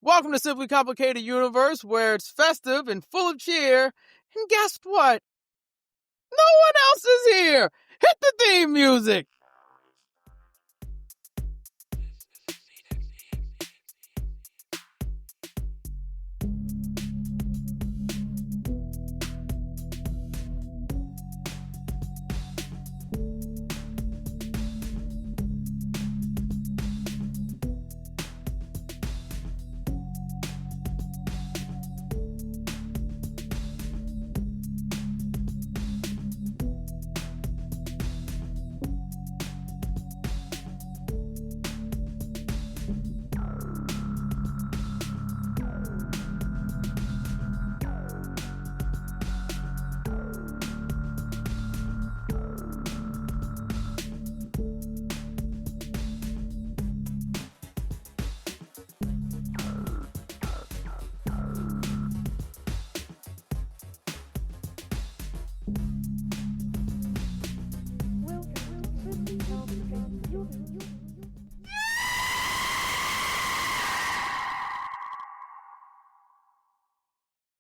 Welcome to Simply Complicated Universe, where it's festive and full of cheer. And guess what? No one else is here. Hit the theme music.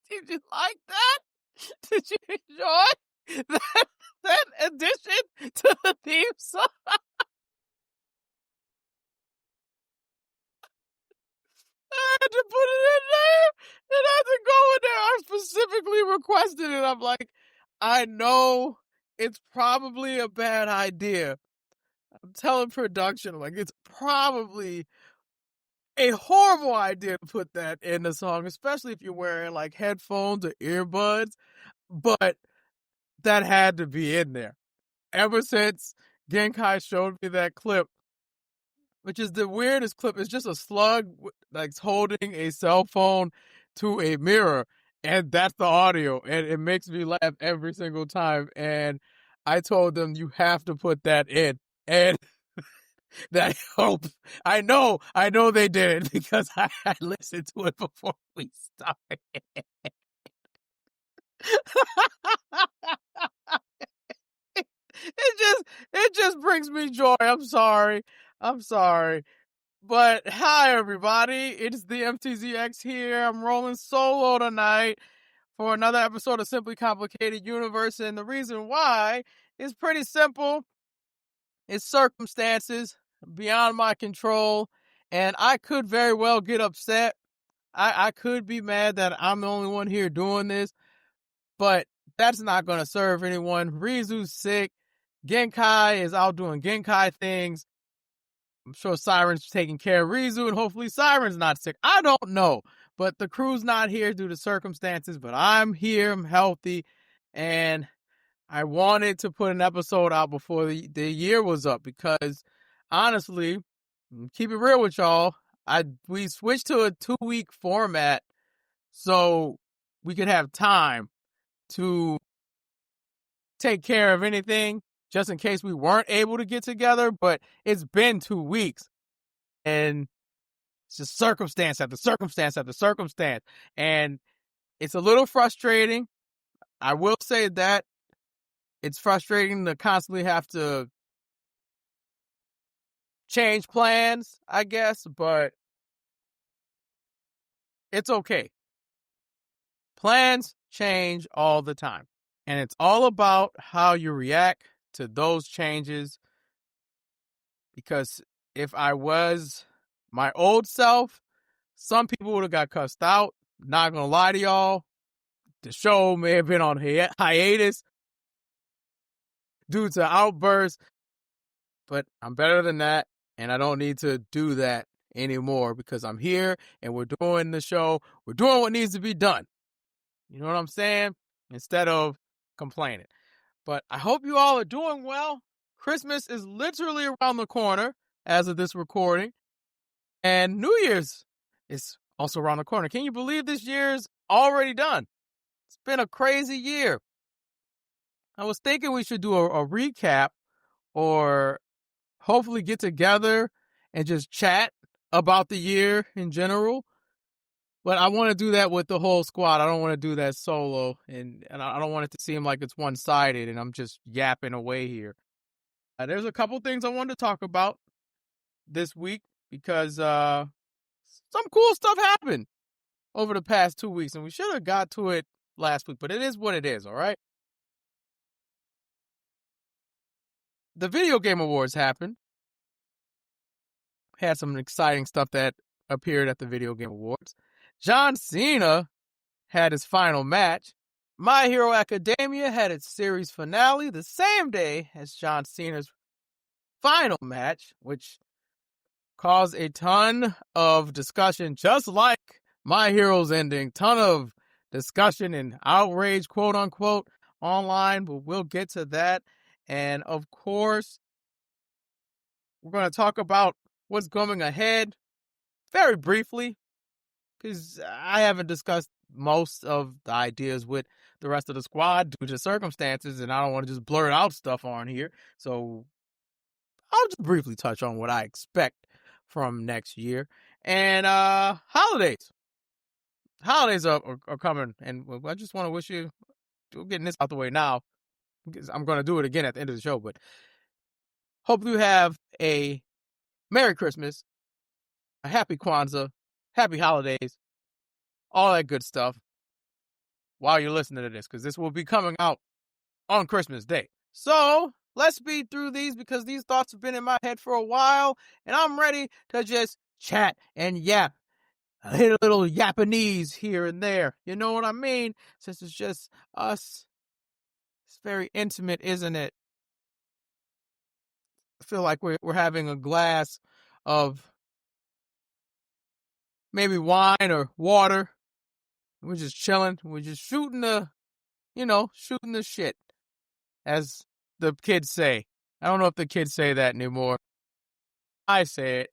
Did you like that? Did you enjoy that addition to the theme song? I had to put it in there. It had to go in there. I specifically requested it. I'm like, I know it's probably a bad idea. I'm telling production, like, it's probably a horrible idea to put that in the song, especially if you're wearing like headphones or earbuds. But that had to be in there. Ever since Genkai showed me that clip, which is the weirdest clip, it's just a slug like holding a cell phone to a mirror, and that's the audio, and it makes me laugh every single time. And I told them, you have to put that in, and that helped. I know they did it because I listened to it before we started. It just brings me joy. I'm sorry. But hi everybody, it's the MCZX here. I'm rolling solo tonight for another episode of Simply Complicated Universe, and the reason why is pretty simple. It's circumstances beyond my control, and I could very well get upset. I could be mad that I'm the only one here doing this, but that's not going to serve anyone. Rizu's sick. Genkai is out doing Genkai things. I'm sure Siren's taking care of Rizu, and hopefully Siren's not sick. I don't know, but the crew's not here due to circumstances, but I'm here, I'm healthy, and I wanted to put an episode out before the year was up because, honestly, keep it real with y'all, we switched to a 2-week format so we could have time to take care of anything just in case we weren't able to get together, but it's been 2 weeks, and it's just circumstance after circumstance after circumstance, and it's a little frustrating. I will say that it's frustrating to constantly have to change plans, I guess, but it's okay. Plans change all the time, and it's all about how you react to those changes, because if I was my old self, some people would have got cussed out. Not gonna lie to y'all, the show may have been on hiatus due to outbursts, but I'm better than that, and I don't need to do that anymore because I'm here and we're doing the show. We're doing what needs to be done. You know what I'm saying? Instead of complaining. But I hope you all are doing well. Christmas is literally around the corner as of this recording, and New Year's is also around the corner. Can you believe this year's already done? It's been a crazy year. I was thinking we should do a recap, or hopefully get together and just chat about the year in general. But I want to do that with the whole squad. I don't want to do that solo, and I don't want it to seem like it's one-sided and I'm just yapping away here. There's a couple things I wanted to talk about this week because some cool stuff happened over the past 2 weeks, and we should have got to it last week, but it is what it is, all right? The Video Game Awards happened. Had some exciting stuff that appeared at the Video Game Awards. John Cena had his final match. My Hero Academia had its series finale the same day as John Cena's final match, which caused a ton of discussion, just like My Hero's ending. Ton of discussion and outrage, quote unquote, online, but we'll get to that. And of course, we're going to talk about what's coming ahead very briefly, because I haven't discussed most of the ideas with the rest of the squad due to circumstances, and I don't want to just blurt out stuff on here. So I'll just briefly touch on what I expect from next year. And holidays. Holidays are coming, and I just want to wish you, getting this out the way now, because I'm going to do it again at the end of the show, but hope you have a Merry Christmas, a Happy Kwanzaa, Happy Holidays, all that good stuff while you're listening to this, because this will be coming out on Christmas Day. So let's speed through these, because these thoughts have been in my head for a while, and I'm ready to just chat and yap. I hit a little Japanese here and there. You know what I mean? Since it's just us. It's very intimate, isn't it? I feel like we're having a glass of maybe wine or water. We're just chilling. We're just shooting the shit, as the kids say. I don't know if the kids say that anymore. I say it.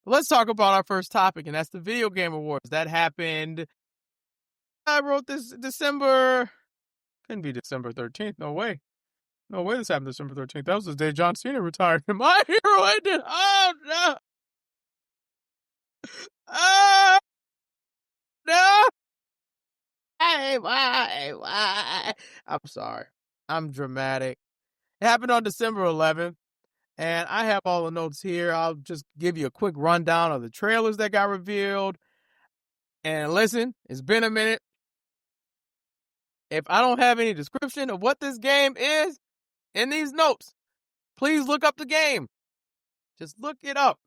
But let's talk about our first topic, and that's the Video Game Awards. That happened. I wrote this December. Couldn't be December 13th. No way. No way this happened December 13th. That was the day John Cena retired. My Hero ended. Oh, no. Oh, no. Hey, why? I'm sorry. I'm dramatic. It happened on December 11th, and I have all the notes here. I'll just give you a quick rundown of the trailers that got revealed. And listen, it's been a minute. If I don't have any description of what this game is in these notes, please look up the game. Just look it up.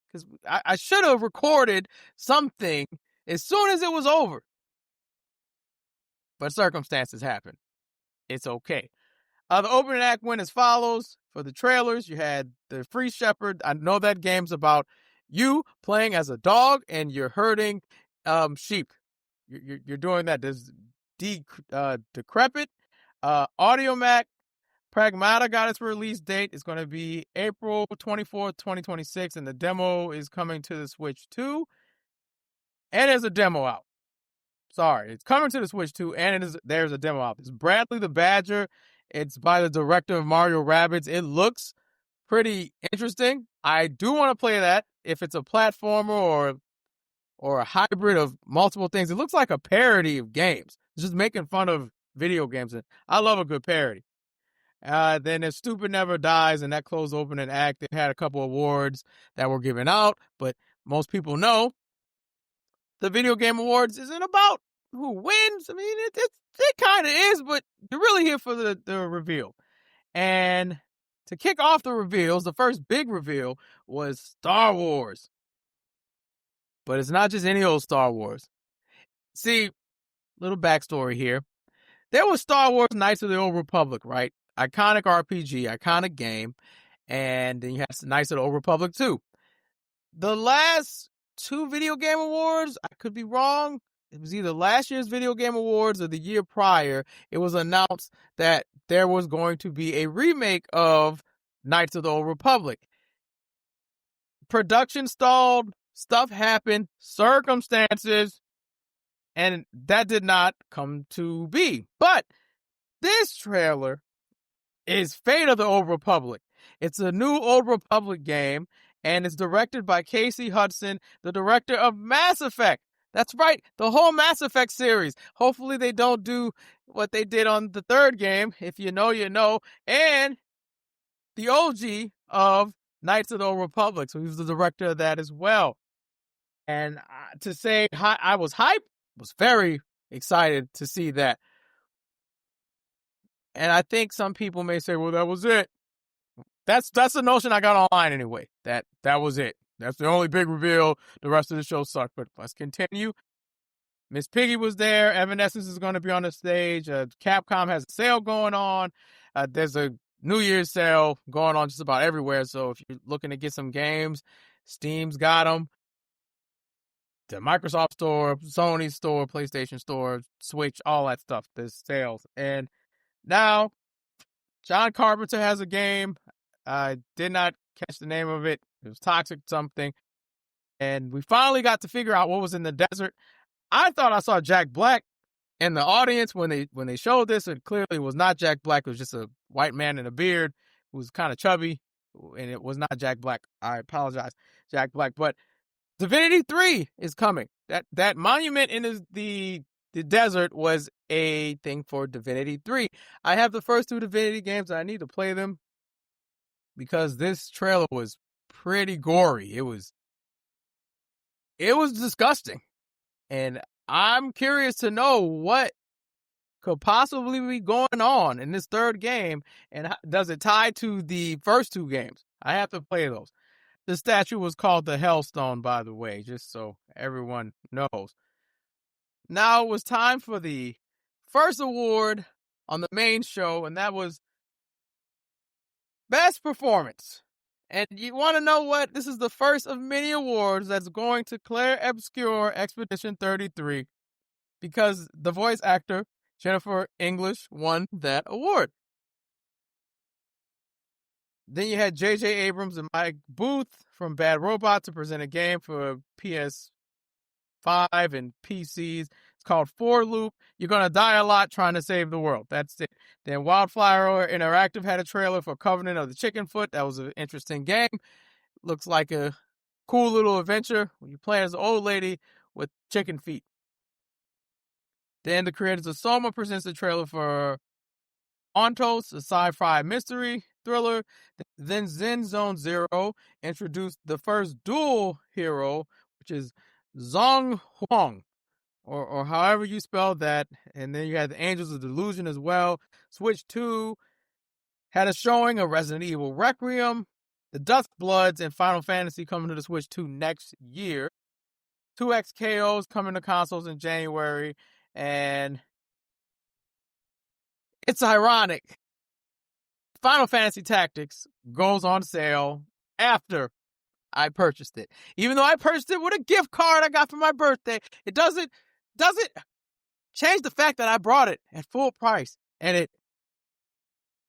Because I should have recorded something as soon as it was over. But circumstances happen. It's okay. The opening act went as follows. For the trailers, you had the Free Shepherd. I know that game's about you playing as a dog and you're herding sheep. You're doing that. There's Decrepit. Audiomac. Pragmata got its release date. It's going to be April 24th, 2026, and the demo is coming to the Switch too. And there's a demo out. Sorry, it's coming to the Switch too, and there's a demo out. It's Bradley the Badger. It's by the director of Mario Rabbids. It looks pretty interesting. I do want to play that. If it's a platformer or a hybrid of multiple things, it looks like a parody of games. It's just making fun of video games, and I love a good parody. Then there's Stupid Never Dies, and that closed opening act. They had a couple awards that were given out, but most people know the Video Game Awards isn't about who wins. I mean, it kind of is, but you're really here for the reveal. And to kick off the reveals, the first big reveal was Star Wars. But it's not just any old Star Wars. See, little backstory here. There was Star Wars Knights of the Old Republic, right? Iconic RPG, iconic game. And then you have Knights of the Old Republic 2. The last 2 Video Game Awards, I could be wrong. It was either last year's Video Game Awards or the year prior. It was announced that there was going to be a remake of Knights of the Old Republic. Production stalled, stuff happened, circumstances, and that did not come to be. But this trailer is Fate of the Old Republic. It's a new Old Republic game, and it's directed by Casey Hudson, the director of Mass Effect. That's right, the whole Mass Effect series. Hopefully they don't do what they did on the third game. If you know, you know. And the OG of Knights of the Old Republic. So he was the director of that as well. And to say I was hyped, was very excited to see that. And I think some people may say, well, that was it. That's the notion I got online anyway. That was it. That's the only big reveal. The rest of the show sucked. But let's continue. Miss Piggy was there. Evanescence is going to be on the stage. Capcom has a sale going on. There's a New Year's sale going on just about everywhere. So if you're looking to get some games, Steam's got them. The Microsoft Store, Sony Store, PlayStation Store, Switch, all that stuff. There's sales. And now John Carpenter has a game. I did not catch the name of it. It was Toxic something. And we finally got to figure out what was in the desert. I thought I saw Jack Black in the audience when they showed this. It clearly was not Jack Black. It was just a white man in a beard who was kind of chubby. And it was not Jack Black. I apologize, Jack Black. But Divinity 3 is coming. That monument in the desert was a thing for Divinity 3. I have the first 2 Divinity games. And I need to play them because this trailer was pretty gory. It was disgusting. And I'm curious to know what could possibly be going on in this third game, and does it tie to the first 2 games? I have to play those. The statue was called the Hellstone, by the way, just so everyone knows. Now it was time for the first award on the main show, and that was Best Performance. And you want to know what? This is the first of many awards that's going to Claire Obscure Expedition 33 because the voice actor, Jennifer English, won that award. Then you had J.J. Abrams and Mike Booth from Bad Robot to present a game for PS5 and PCs. It's called Four Loop. You're going to die a lot trying to save the world. That's it. Then Wildflower Interactive had a trailer for Covenant of the Chicken Foot. That was an interesting game. Looks like a cool little adventure when you play as an old lady with chicken feet. Then the creators of Soma presents the trailer for Ontos, a sci-fi mystery thriller. Then Zen Zone Zero introduced the first dual hero, which is Zong Huang, or however you spell that. And then you had the Angels of Delusion as well. Switch 2 had a showing of Resident Evil Requiem, the Dusk Bloods, and Final Fantasy coming to the Switch 2 next year. 2XKOs coming to consoles in January. And it's ironic. Final Fantasy Tactics goes on sale after I purchased it. Even though I purchased it with a gift card I got for my birthday, it doesn't change the fact that I brought it at full price and it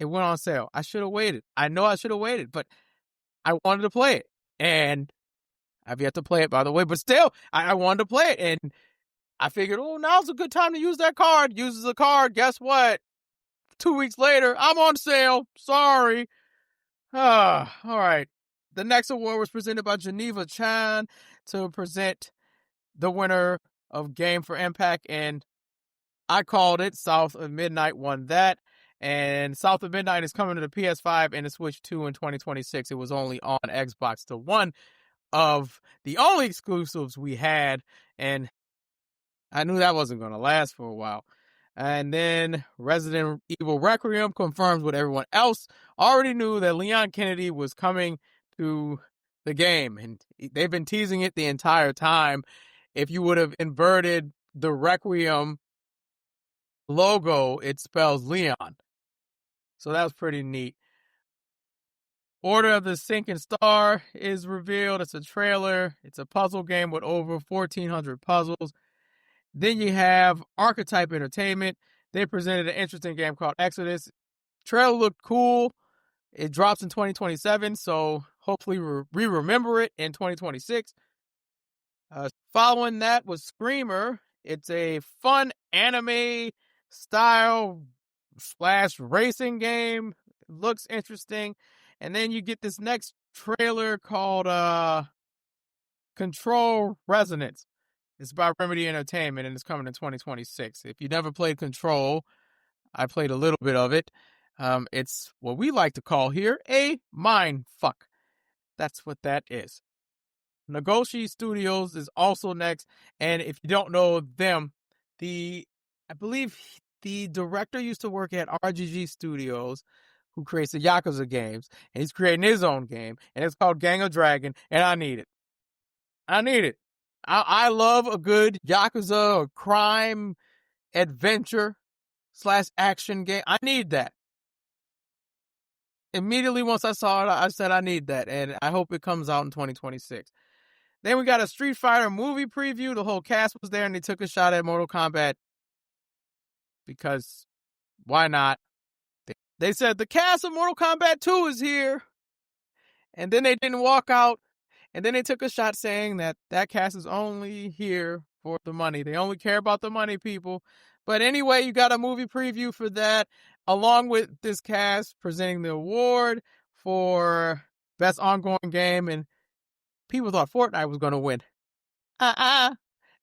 went on sale. I should have waited. I know I should have waited, but I wanted to play it. And I've yet to play it, by the way, but still, I wanted to play it. And I figured, now's a good time to use that card. Uses the card. Guess what? 2 weeks later, I'm on sale. Sorry. All right. The next award was presented by Geneva Chan to present the winner of Game for Impact, and I called it. South of Midnight won that, and South of Midnight is coming to the PS5 and the Switch 2 in 2026. It was only on Xbox, the one of the only exclusives we had, and I knew that wasn't going to last for a while. And then Resident Evil Requiem confirms what everyone else already knew, that Leon Kennedy was coming to the game. And they've been teasing it the entire time. If you would have inverted the Requiem logo, it spells Leon. So that was pretty neat. Order of the Sinking Star is revealed. It's a trailer. It's a puzzle game with over 1,400 puzzles. Then you have Archetype Entertainment. They presented an interesting game called Exodus. Trailer looked cool. It drops in 2027, so hopefully we remember it in 2026. Following that was Chrimuh. It's a fun anime style / racing game. It looks interesting. And then you get this next trailer called Control Resonance. It's by Remedy Entertainment, and it's coming in 2026. If you never played Control, I played a little bit of it. It's what we like to call here a mind fuck. That's what that is. Nagoshi Studios is also next, and if you don't know them, I believe the director used to work at RGG Studios, who creates the Yakuza games, and he's creating his own game, and it's called Gang of Dragon, and I need it. I need it. I love a good Yakuza or crime adventure / action game. I need that. Immediately once I saw it, I said I need that, and I hope it comes out in 2026. Then we got a Street Fighter movie preview. The whole cast was there, and they took a shot at Mortal Kombat because why not? They said the cast of Mortal Kombat 2 is here, and then they didn't walk out, and then they took a shot saying that cast is only here for the money. They only care about the money, people. But anyway, you got a movie preview for that, along with this cast presenting the award for Best Ongoing Game, and people thought Fortnite was going to win.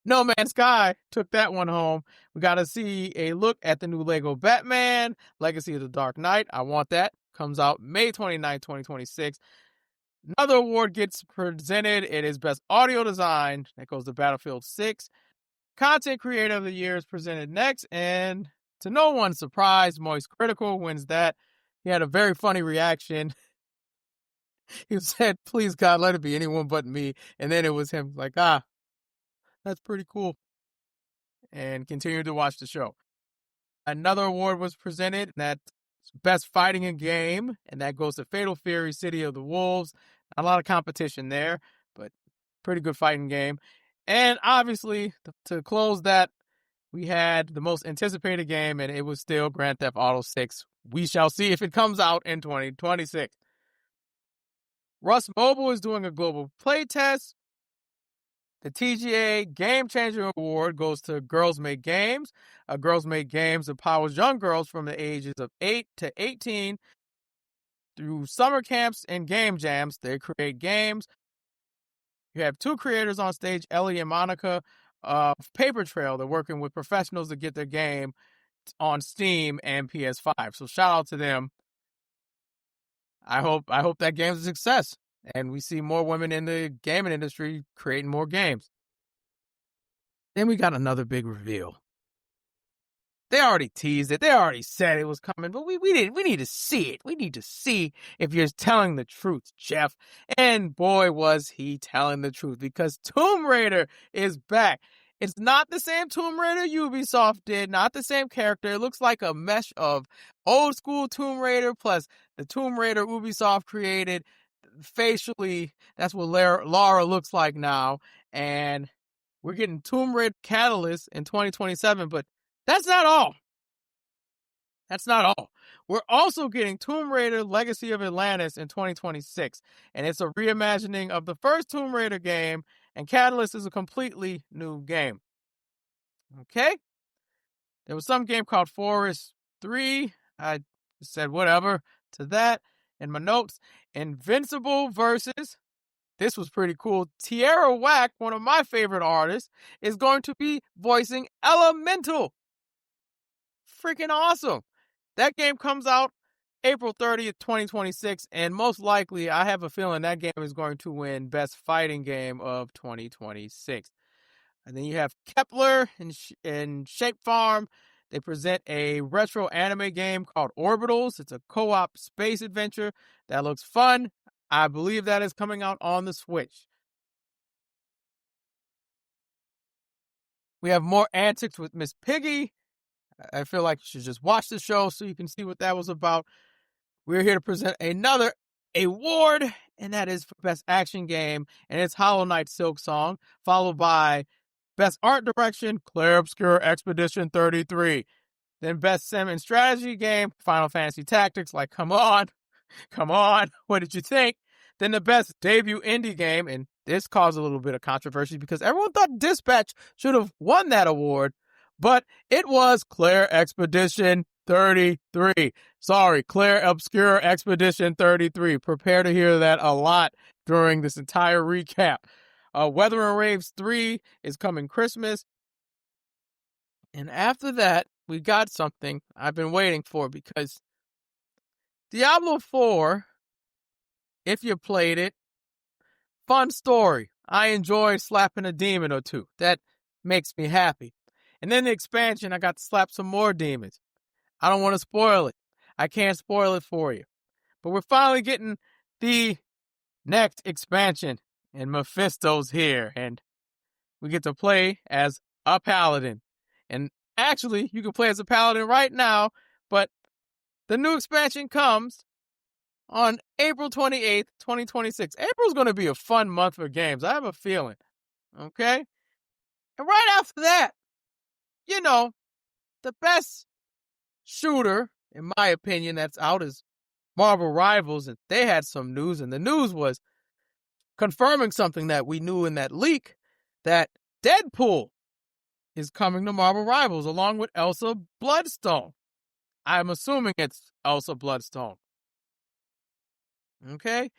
No Man's Sky took that one home. We got to see a look at the new Lego Batman, Legacy of the Dark Knight. I want that. Comes out May 29, 2026. Another award gets presented. It is Best Audio Design. That goes to Battlefield 6. Content Creator of the Year is presented next. And to no one's surprise, Moist Critical wins that. He had a very funny reaction. He said, "Please, God, let it be anyone but me." And then it was him like, that's pretty cool. And continued to watch the show. Another award was presented. That's Best Fighting in Game. And that goes to Fatal Fury, City of the Wolves. A lot of competition there, but pretty good fighting game. And obviously, to close that, we had the most anticipated game, and it was still Grand Theft Auto 6. We shall see if it comes out in 2026. Rust Mobile is doing a global playtest. The TGA Game Changer Award goes to Girls Make Games. Girls Make Games empowers young girls from the ages of 8 to 18 through summer camps and game jams. They create games. You have two creators on stage, Ellie and Monica of Paper Trail. They're working with professionals to get their game on Steam and PS5. So shout out to them. I hope that game's a success, and we see more women in the gaming industry creating more games. Then we got another big reveal. They already teased it. They already said it was coming, but we need to see it. We need to see if you're telling the truth, Jeff. And boy, was he telling the truth, because Tomb Raider is back. It's not the same Tomb Raider Ubisoft did, not the same character. It looks like a mesh of old school Tomb Raider plus the Tomb Raider Ubisoft created. Facially, that's what Lara looks like now. And we're getting Tomb Raider Catalyst in 2027, but that's not all. That's not all. We're also getting Tomb Raider Legacy of Atlantis in 2026, and it's a reimagining of the first Tomb Raider game, and Catalyst is a completely new game. Okay? There was some game called Forest 3. I said whatever to that in my notes. Invincible versus, this was pretty cool, Tierra Whack, one of my favorite artists, is going to be voicing Elemental. Freaking awesome. That game comes out April 30th, 2026, and most likely, I have a feeling that game is going to win Best Fighting Game of 2026. And then you have Kepler and Shape Farm. They present a retro anime game called Orbitals. It's a co-op space adventure that looks fun. I believe that is coming out on the Switch. We have more antics with Miss Piggy. I feel like you should just watch the show so you can see what that was about. We're here to present another award, and that is for Best Action Game, and it's Hollow Knight Silk Song, followed by Best Art Direction, Clair Obscur Expedition 33. Then Best Sim and Strategy Game, Final Fantasy Tactics, like, come on, what did you think? Then the Best Debut Indie Game, and this caused a little bit of controversy because everyone thought Dispatch should have won that award, but it was Clair Expedition 33. Sorry, Clair Obscur Expedition 33. Prepare to hear that a lot during this entire recap. Weather and Waves 3 is coming Christmas. And after that, we got something I've been waiting for, because Diablo 4, if you played it, fun story. I enjoy slapping a demon or two. That makes me happy. And then the expansion, I got to slap some more demons. I don't want to spoil it. I can't spoil it for you. But we're finally getting the next expansion, and Mephisto's here, and we get to play as a paladin. And actually, you can play as a paladin right now, but the new expansion comes on April 28th, 2026. April's going to be a fun month for games. I have a feeling. Okay? And right after that, you know, the best shooter, in my opinion, that's out is Marvel Rivals. And they had some news, and the news was confirming something that we knew in that leak, that Deadpool is coming to Marvel Rivals along with Elsa Bloodstone. I'm assuming it's Elsa Bloodstone. Okay?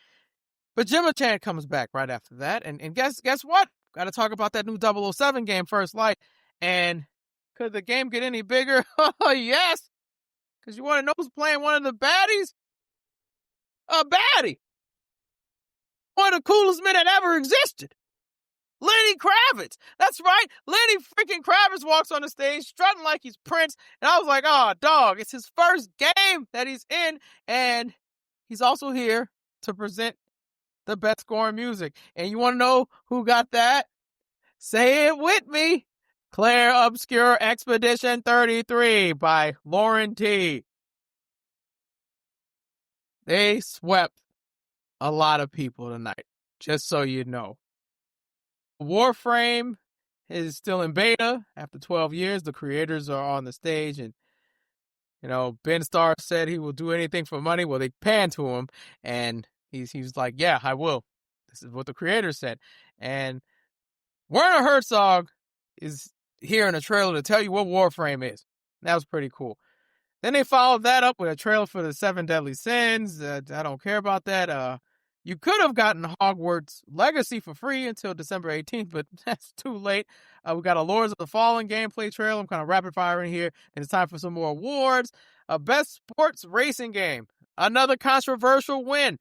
But Jimmy-chan comes back right after that. And guess what? Got to talk about that new 007 game, First Light. And could the game get any bigger? Oh, yes. Because you want to know who's playing one of the baddies? A baddie. One of the coolest men that ever existed. Lenny Kravitz. That's right. Lenny freaking Kravitz walks on the stage strutting like he's Prince. And I was like, oh, dog, it's his first game that he's in. And he's also here to present the best scoring music. And you want to know who got that? Say it with me. Claire Obscure Expedition 33 by Lauren T. They swept a lot of people tonight, just so you know. Warframe is still in beta after 12 years. The creators are on the stage, and Ben Starr said he will do anything for money. Well, they panned to him, and he's like, yeah, I will. This is what the creators said. And Werner Herzog is here in a trailer to tell you what Warframe is. That was pretty cool. Then they followed that up with a trailer for the 7 Deadly Sins. I don't care about that. You could have gotten Hogwarts Legacy for free until December 18th, but that's too late. We got a Lords of the Fallen gameplay trailer. I'm kind of rapid firing here, and it's time for some more awards. Best sports racing game. Another controversial win.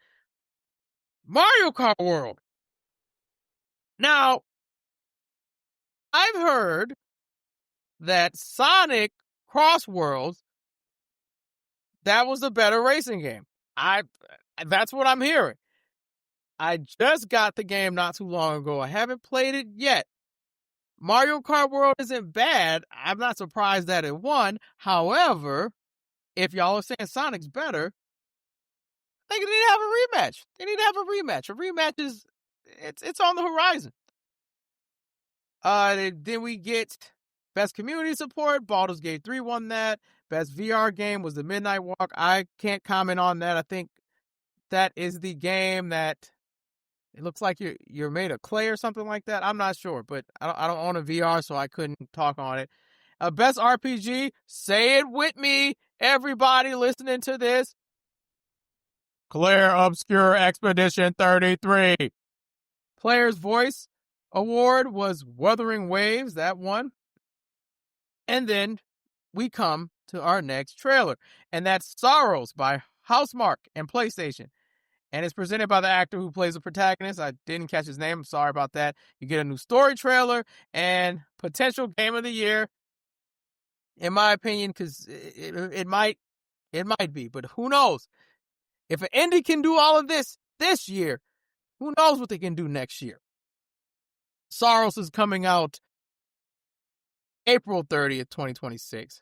Mario Kart World. Now, I've heard that Sonic Cross Worlds, that was the better racing game. That's what I'm hearing. I just got the game not too long ago. I haven't played it yet. Mario Kart World isn't bad. I'm not surprised that it won. However, if y'all are saying Sonic's better, I think they need to have a rematch. They need to have a rematch. A rematch is it's on the horizon. Then we get Best Community Support. Baldur's Gate 3 won that. Best VR game was The Midnight Walk. I can't comment on that. I think that is the game that it looks like you're made of clay or something like that. I'm not sure, but I don't own a VR, so I couldn't talk on it. Best RPG, say it with me, everybody listening to this. Claire Obscure Expedition 33. Player's Voice Award was Wuthering Waves, that one. And then we come to our next trailer, and that's Sorrows by Housemarque and PlayStation. And it's presented by the actor who plays the protagonist. I didn't catch his name. I'm sorry about that. You get a new story trailer and potential game of the year, in my opinion, because it might be, but who knows? If an indie can do all of this year, who knows what they can do next year? Sorrows is coming out April 30th, 2026.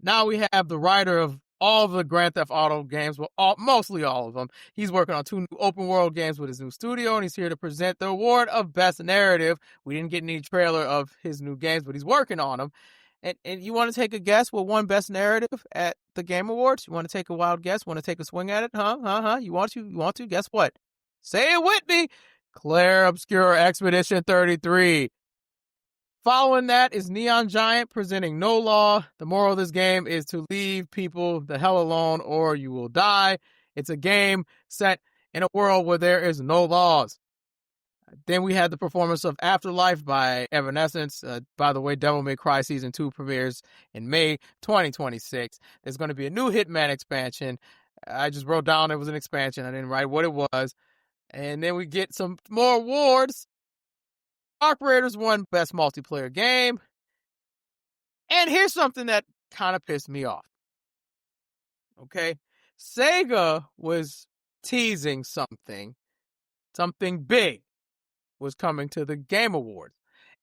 Now we have the writer of all of the Grand Theft Auto games, mostly all of them. He's working on 2 new open world games with his new studio, and he's here to present the award of Best Narrative. We didn't get any trailer of his new games, but he's working on them. And you want to take a guess what won Best Narrative at the Game Awards? You want to take a wild guess? Want to take a swing at it? Huh? You want to? You want to? Guess what? Say it with me. Claire Obscure Expedition 33. Following that is Neon Giant presenting No Law. The moral of this game is to leave people the hell alone or you will die. It's a game set in a world where there is no laws. Then we had the performance of Afterlife by Evanescence. By the way, Devil May Cry Season 2 premieres in May 2026. There's going to be a new Hitman expansion. I just wrote down it was an expansion. I didn't write what it was. And then we get some more awards. Arc Raiders won Best Multiplayer Game. And here's something that kind of pissed me off. Okay? Sega was teasing something big was coming to the Game Awards.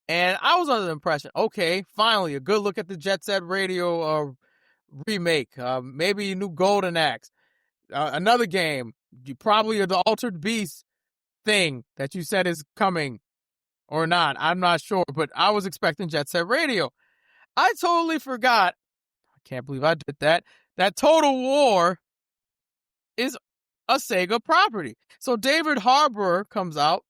And I was under the impression, okay, finally, a good look at the Jet Set Radio remake, maybe a new Golden Axe, another game, probably the Altered Beast thing that you said is coming or not. I'm not sure, but I was expecting Jet Set Radio. I totally forgot. I can't believe I did that. That Total War is a Sega property. So David Harbour comes out,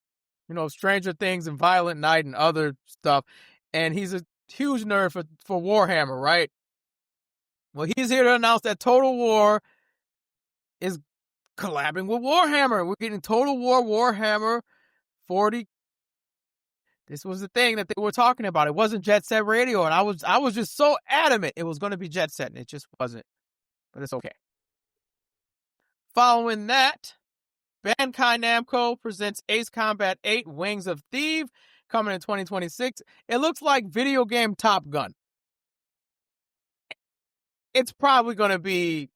Stranger Things and Violent Night and other stuff, and he's a huge nerd for Warhammer, right? Well, he's here to announce that Total War is collabing with Warhammer. We're getting Total War Warhammer 40. This was the thing that they were talking about. It wasn't Jet Set Radio, and I was just so adamant it was going to be Jet Set, and it just wasn't. But it's okay. Following that, Bandai Namco presents Ace Combat 8 Wings of Thieves coming in 2026. It looks like video game Top Gun. It's probably going to be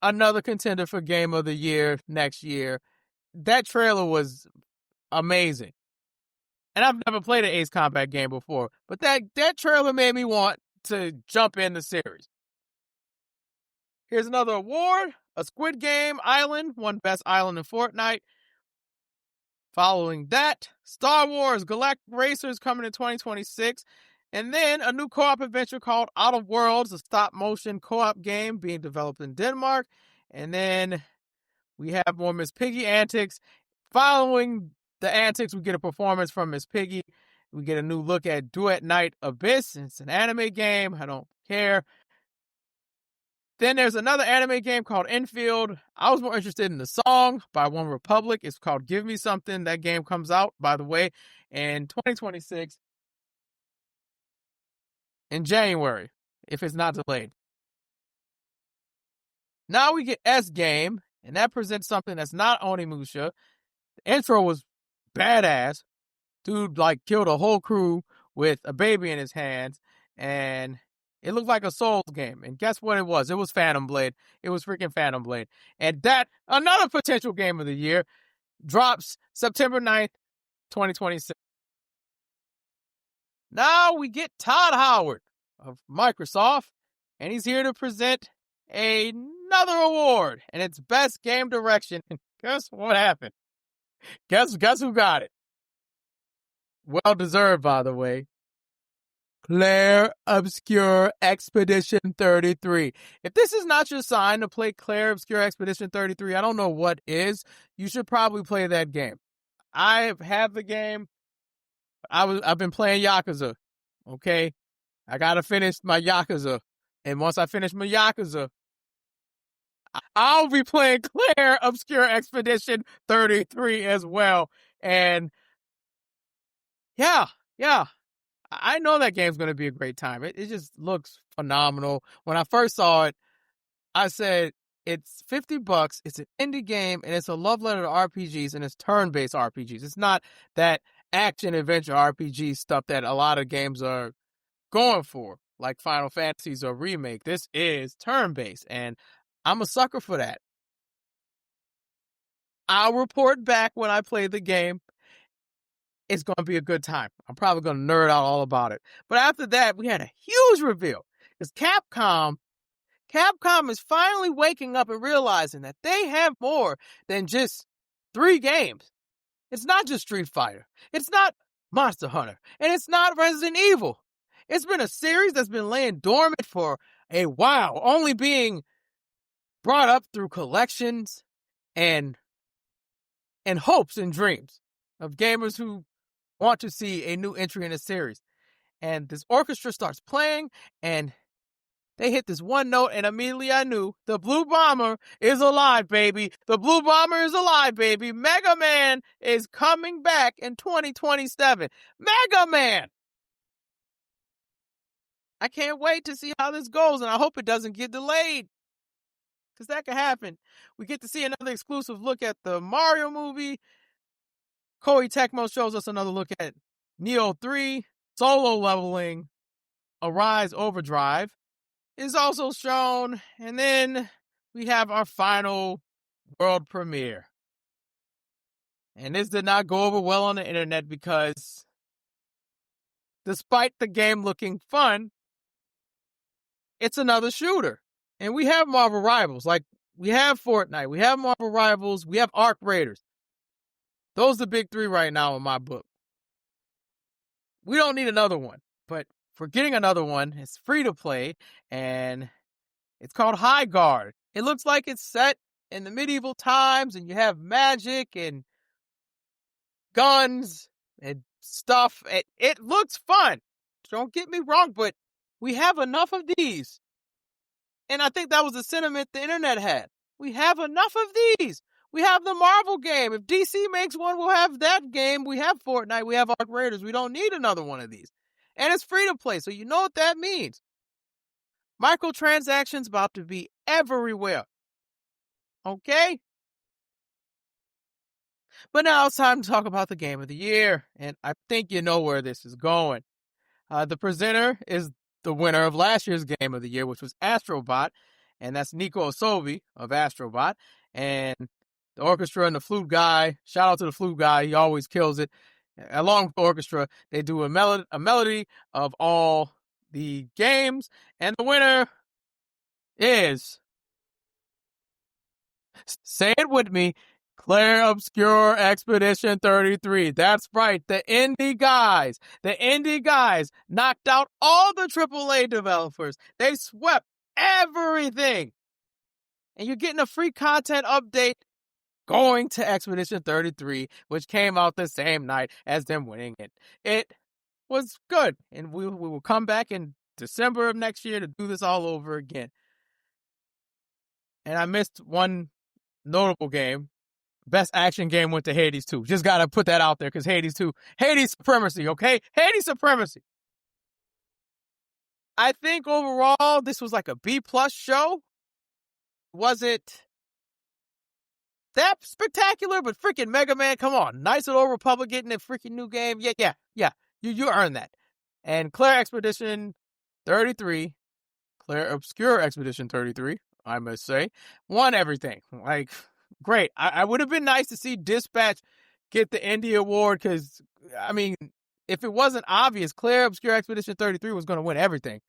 another contender for Game of the Year next year. That trailer was amazing. And I've never played an Ace Combat game before, but that trailer made me want to jump in the series. Here's another award. A Squid Game Island won Best Island in Fortnite. Following that, Star Wars Galactic Racers coming in 2026. And then a new co-op adventure called Out of Worlds, a stop-motion co-op game being developed in Denmark. And then we have more Miss Piggy antics. Following the antics, we get a performance from Miss Piggy. We get a new look at Duet Night Abyss. It's an anime game. I don't care. Then there's another anime game called Infield. I was more interested in the song by One Republic. It's called Give Me Something. That game comes out, by the way, in 2026 in January, if it's not delayed. Now we get S Game, and that presents something that's not Onimusha. The intro was badass. Dude, killed a whole crew with a baby in his hands, and it looked like a Souls game. And guess what it was? It was Phantom Blade. It was freaking Phantom Blade. And that, another potential game of the year, drops September 9th, 2026. Now we get Todd Howard of Microsoft, and he's here to present another award, and it's Best Game Direction. And guess what happened? Guess who got it? Well deserved, by the way. Claire Obscure Expedition 33. If this is not your sign to play Claire Obscure Expedition 33, I don't know what is. You should probably play that game. I have had the game. I've been playing Yakuza. Okay? I gotta finish my Yakuza. And once I finish my Yakuza, I'll be playing Claire Obscure Expedition 33 as well. And yeah. I know that game's going to be a great time. It just looks phenomenal. When I first saw it, I said, it's $50. It's an indie game, and it's a love letter to RPGs, and it's turn-based RPGs. It's not that action-adventure RPG stuff that a lot of games are going for, like Final Fantasy's or Remake. This is turn-based, and I'm a sucker for that. I'll report back when I play the game. It's going to be a good time. I'm probably going to nerd out all about it. But after that, we had a huge reveal. Because Capcom is finally waking up and realizing that they have more than just 3 games. It's not just Street Fighter. It's not Monster Hunter. And it's not Resident Evil. It's been a series that's been laying dormant for a while, only being brought up through collections and hopes and dreams of gamers who want to see a new entry in a series. And this orchestra starts playing, and they hit this one note, and immediately I knew the Blue Bomber is alive, baby. The Blue Bomber is alive, baby. Mega Man is coming back in 2027. Mega Man! I can't wait to see how this goes, and I hope it doesn't get delayed. because that could happen. We get to see another exclusive look at the Mario movie. Koei Tecmo shows us another look at Neo 3. Solo leveling Arise Overdrive is also shown. And then we have our final world premiere. And this did not go over well on the internet because despite the game looking fun, it's another shooter. And we have Marvel rivals. Like, we have Fortnite, we have Marvel rivals, we have Arc Raiders. Those are the big three right now in my book. We don't need another one. But for getting another one, it's free to play, and it's called High Guard. It looks like it's set in the medieval times, and you have magic and guns and stuff. It looks fun. Don't get me wrong, but we have enough of these. And I think that was the sentiment the internet had. We have enough of these. We have the Marvel game. If DC makes one, we'll have that game. We have Fortnite. We have Arc Raiders. We don't need another one of these. And it's free to play, so you know what that means. Microtransactions about to be everywhere. Okay? But now it's time to talk about the game of the year. And I think you know where this is going. The presenter is the winner of last year's game of the year, which was Astrobot. And that's Nico Asobi of Astrobot. And the orchestra and the flute guy, shout out to the flute guy, he always kills it. Along with the orchestra, they do a melody of all the games. And the winner is, say it with me, Claire Obscure Expedition 33. That's right, the indie guys. The indie guys knocked out all the AAA developers. They swept everything. And you're getting a free content update going to Expedition 33, which came out the same night as them winning it. It was good. And we will come back in December of next year to do this all over again. And I missed one notable game. Best action game went to Hades 2. Just got to put that out there because Hades 2, Hades supremacy, okay? Hades supremacy. I think overall this was like a B+ show. Was it that spectacular? But freaking Mega Man, come on. Knights of the Old Republic getting a freaking new game. Yeah. You earned that. And Claire Expedition 33, Claire Obscure Expedition 33, I must say, won everything. Like, great. I would have been nice to see Dispatch get the Indie Award because, I mean, if it wasn't obvious, Claire Obscure Expedition 33 was going to win everything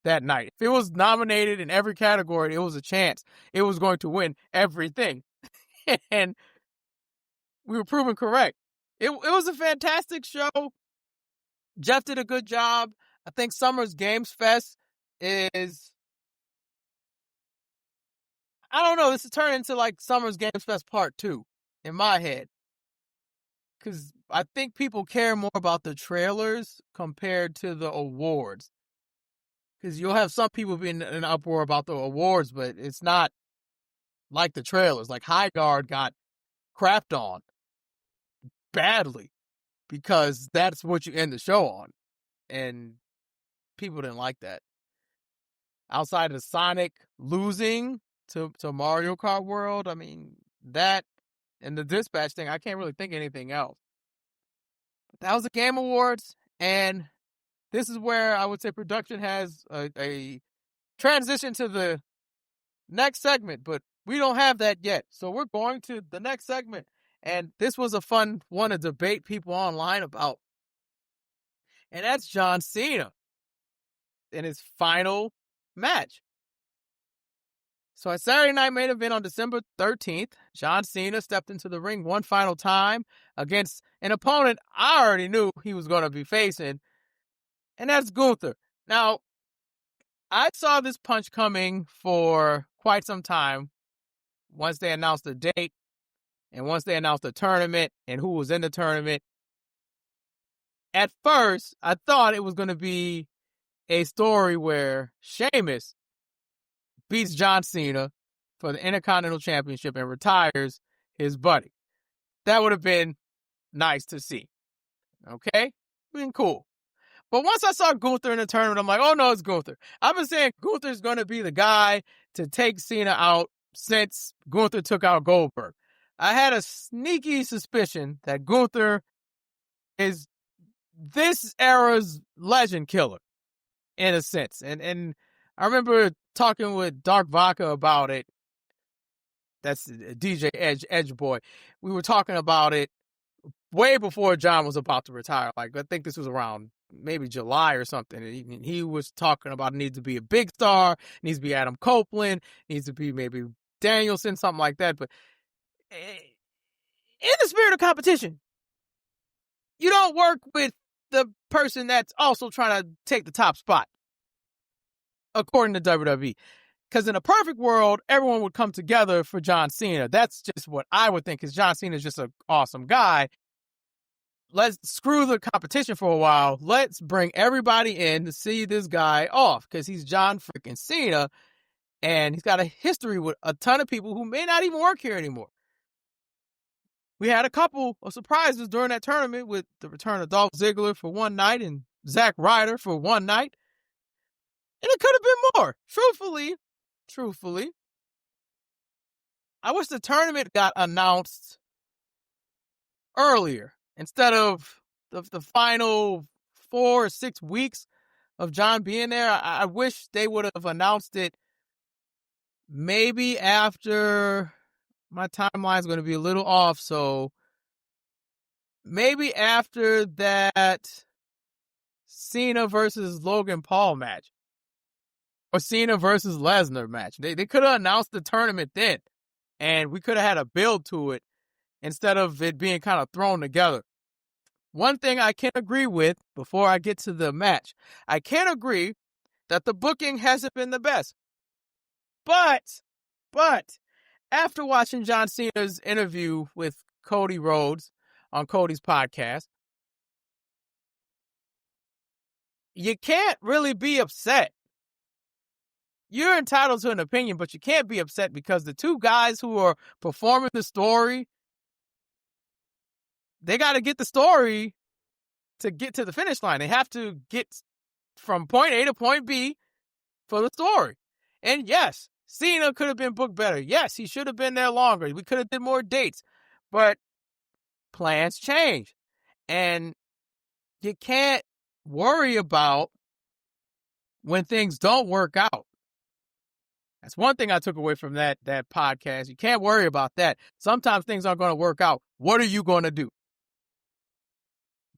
that night. If it was nominated in every category, it was a chance. It was going to win everything. And we were proven correct. It was a fantastic show. Jeff did a good job. I think Summer's Games Fest is, I don't know, this is turning into like Summer's Games Fest Part 2 in my head. Because I think people care more about the trailers compared to the awards. Because you'll have some people being in an uproar about the awards, but it's not like the trailers. Like High Guard got crapped on badly because that's what you end the show on. And people didn't like that. Outside of Sonic losing to Mario Kart World, I mean, that and the Dispatch thing, I can't really think of anything else. But that was the Game Awards, and this is where I would say production has a transition to the next segment, but we don't have that yet. So we're going to the next segment, and this was a fun one to debate people online about. And that's John Cena in his final match. So at Saturday Night Main Event on December 13th, John Cena stepped into the ring one final time against an opponent I already knew he was going to be facing, and that's Gunther. Now, I saw this punch coming for quite some time once they announced the date and once they announced the tournament and who was in the tournament. At first, I thought it was going to be a story where Sheamus beats John Cena for the Intercontinental Championship and retires his buddy. That would have been nice to see. Okay? Been cool. But once I saw Gunther in the tournament, I'm like, oh no, it's Gunther. I've been saying Gunther's going to be the guy to take Cena out since Gunther took out Goldberg. I had a sneaky suspicion that Gunther is this era's legend killer, in a sense. And I remember talking with Dark Vodka about it. That's DJ Edge Boy. We were talking about it way before John was about to retire. Like, I think this was around maybe July or something. And he was talking about it needs to be a big star, needs to be Adam Copeland, needs to be maybe Danielson, something like that. But in the spirit of competition, you don't work with the person that's also trying to take the top spot, according to WWE. Because in a perfect world, everyone would come together for John Cena. That's just what I would think, because John Cena is just an awesome guy. Let's screw the competition for a while. Let's bring everybody in to see this guy off, because he's John freaking Cena, and he's got a history with a ton of people who may not even work here anymore. We had a couple of surprises during that tournament with the return of Dolph Ziggler for one night and Zack Ryder for one night. And it could have been more. Truthfully, I wish the tournament got announced earlier instead of the final 4 or 6 weeks of John being there. I wish they would have announced it maybe after. My timeline is going to be a little off, so maybe after that Cena versus Logan Paul match or Cena versus Lesnar match. They could have announced the tournament then, and we could have had a build to it instead of it being kind of thrown together. One thing I can agree with before I get to the match, I can agree that the booking hasn't been the best. But after watching John Cena's interview with Cody Rhodes on Cody's podcast, you can't really be upset. You're entitled to an opinion, but you can't be upset because the two guys who are performing the story, they got to get the story to get to the finish line. They have to get from point A to point B for the story. And yes, Cena could have been booked better. Yes, he should have been there longer. We could have did more dates. But plans change. And you can't worry about when things don't work out. That's one thing I took away from that podcast. You can't worry about that. Sometimes things aren't going to work out. What are you going to do?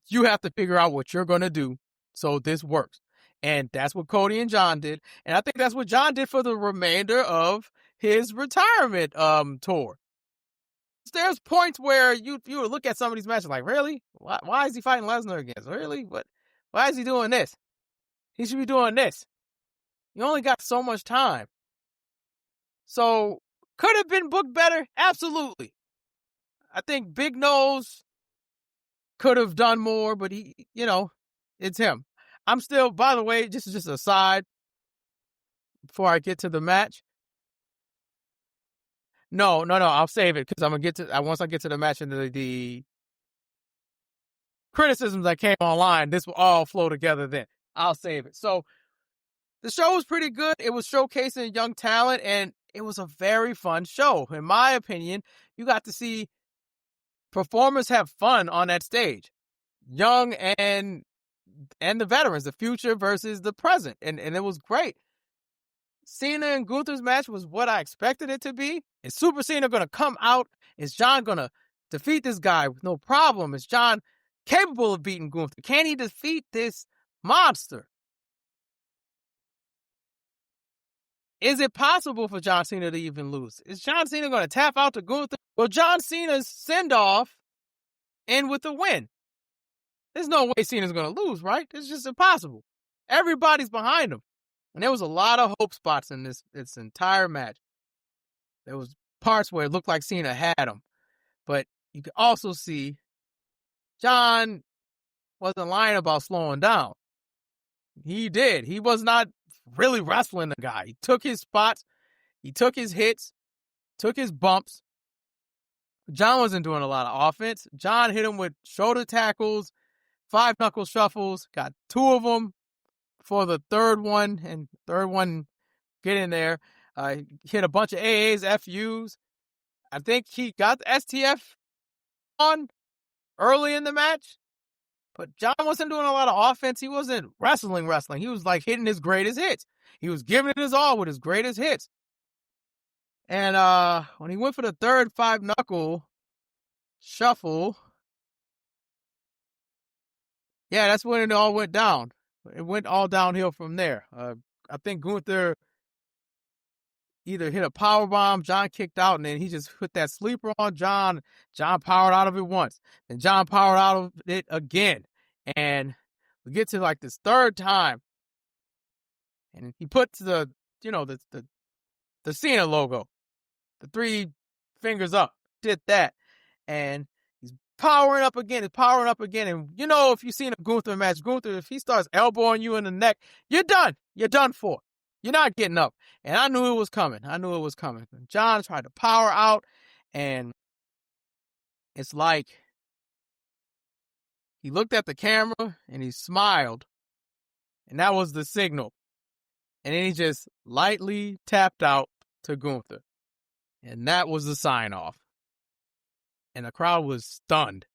You have to figure out what you're going to do so this works. And that's what Cody and John did. And I think that's what John did for the remainder of his retirement tour. There's points where you would look at some of these matches like, really? Why is he fighting Lesnar against? Really? Why is he doing this? He should be doing this. You only got so much time. So, could have been booked better? Absolutely. I think Big Nose could have done more, but he, it's him. I'm still, by the way, just a side before I get to the match. No, I'll save it because I'm going to get to, once I get to the match and the criticisms that came online, this will all flow together then. I'll save it. So, the show was pretty good. It was showcasing young talent, and it was a very fun show. In my opinion, you got to see performers have fun on that stage. Young and the veterans, the future versus the present. And it was great. Cena and Gunther's match was what I expected it to be. Is Super Cena going to come out? Is John going to defeat this guy with no problem? Is John capable of beating Gunther? Can he defeat this monster? Is it possible for John Cena to even lose? Is John Cena going to tap out to Gunther? Will John Cena's send-off end with a win? There's no way Cena's going to lose, right? It's just impossible. Everybody's behind him. And there was a lot of hope spots in this entire match. There was parts where it looked like Cena had him. But you could also see John wasn't lying about slowing down. He did. He was not really wrestling the guy. He took his spots. He took his hits. Took his bumps. John wasn't doing a lot of offense. John hit him with shoulder tackles, 5-knuckle shuffles, got 2 of them for the third one, and third one get in there. hit a bunch of AAs, FUs. I think he got the STF on early in the match, but John wasn't doing a lot of offense. He wasn't wrestling. He was like hitting his greatest hits. He was giving it his all with his greatest hits. And when he went for the third 5-knuckle shuffle, yeah, that's when it all went down. It went all downhill from there. I think Gunther either hit a power bomb, John kicked out, and then he just put that sleeper on John. John powered out of it once, then John powered out of it again, and we get to like this third time, and he puts the Cena logo, the 3 fingers up, did that, and he's powering up again, and if you've seen a Gunther match, Gunther, if he starts elbowing you in the neck, you're done. You're done for. You're not getting up. And I knew it was coming. John tried to power out, and it's like he looked at the camera and he smiled, and that was the signal. And then he just lightly tapped out to Gunther, and that was the sign off. And the crowd was stunned.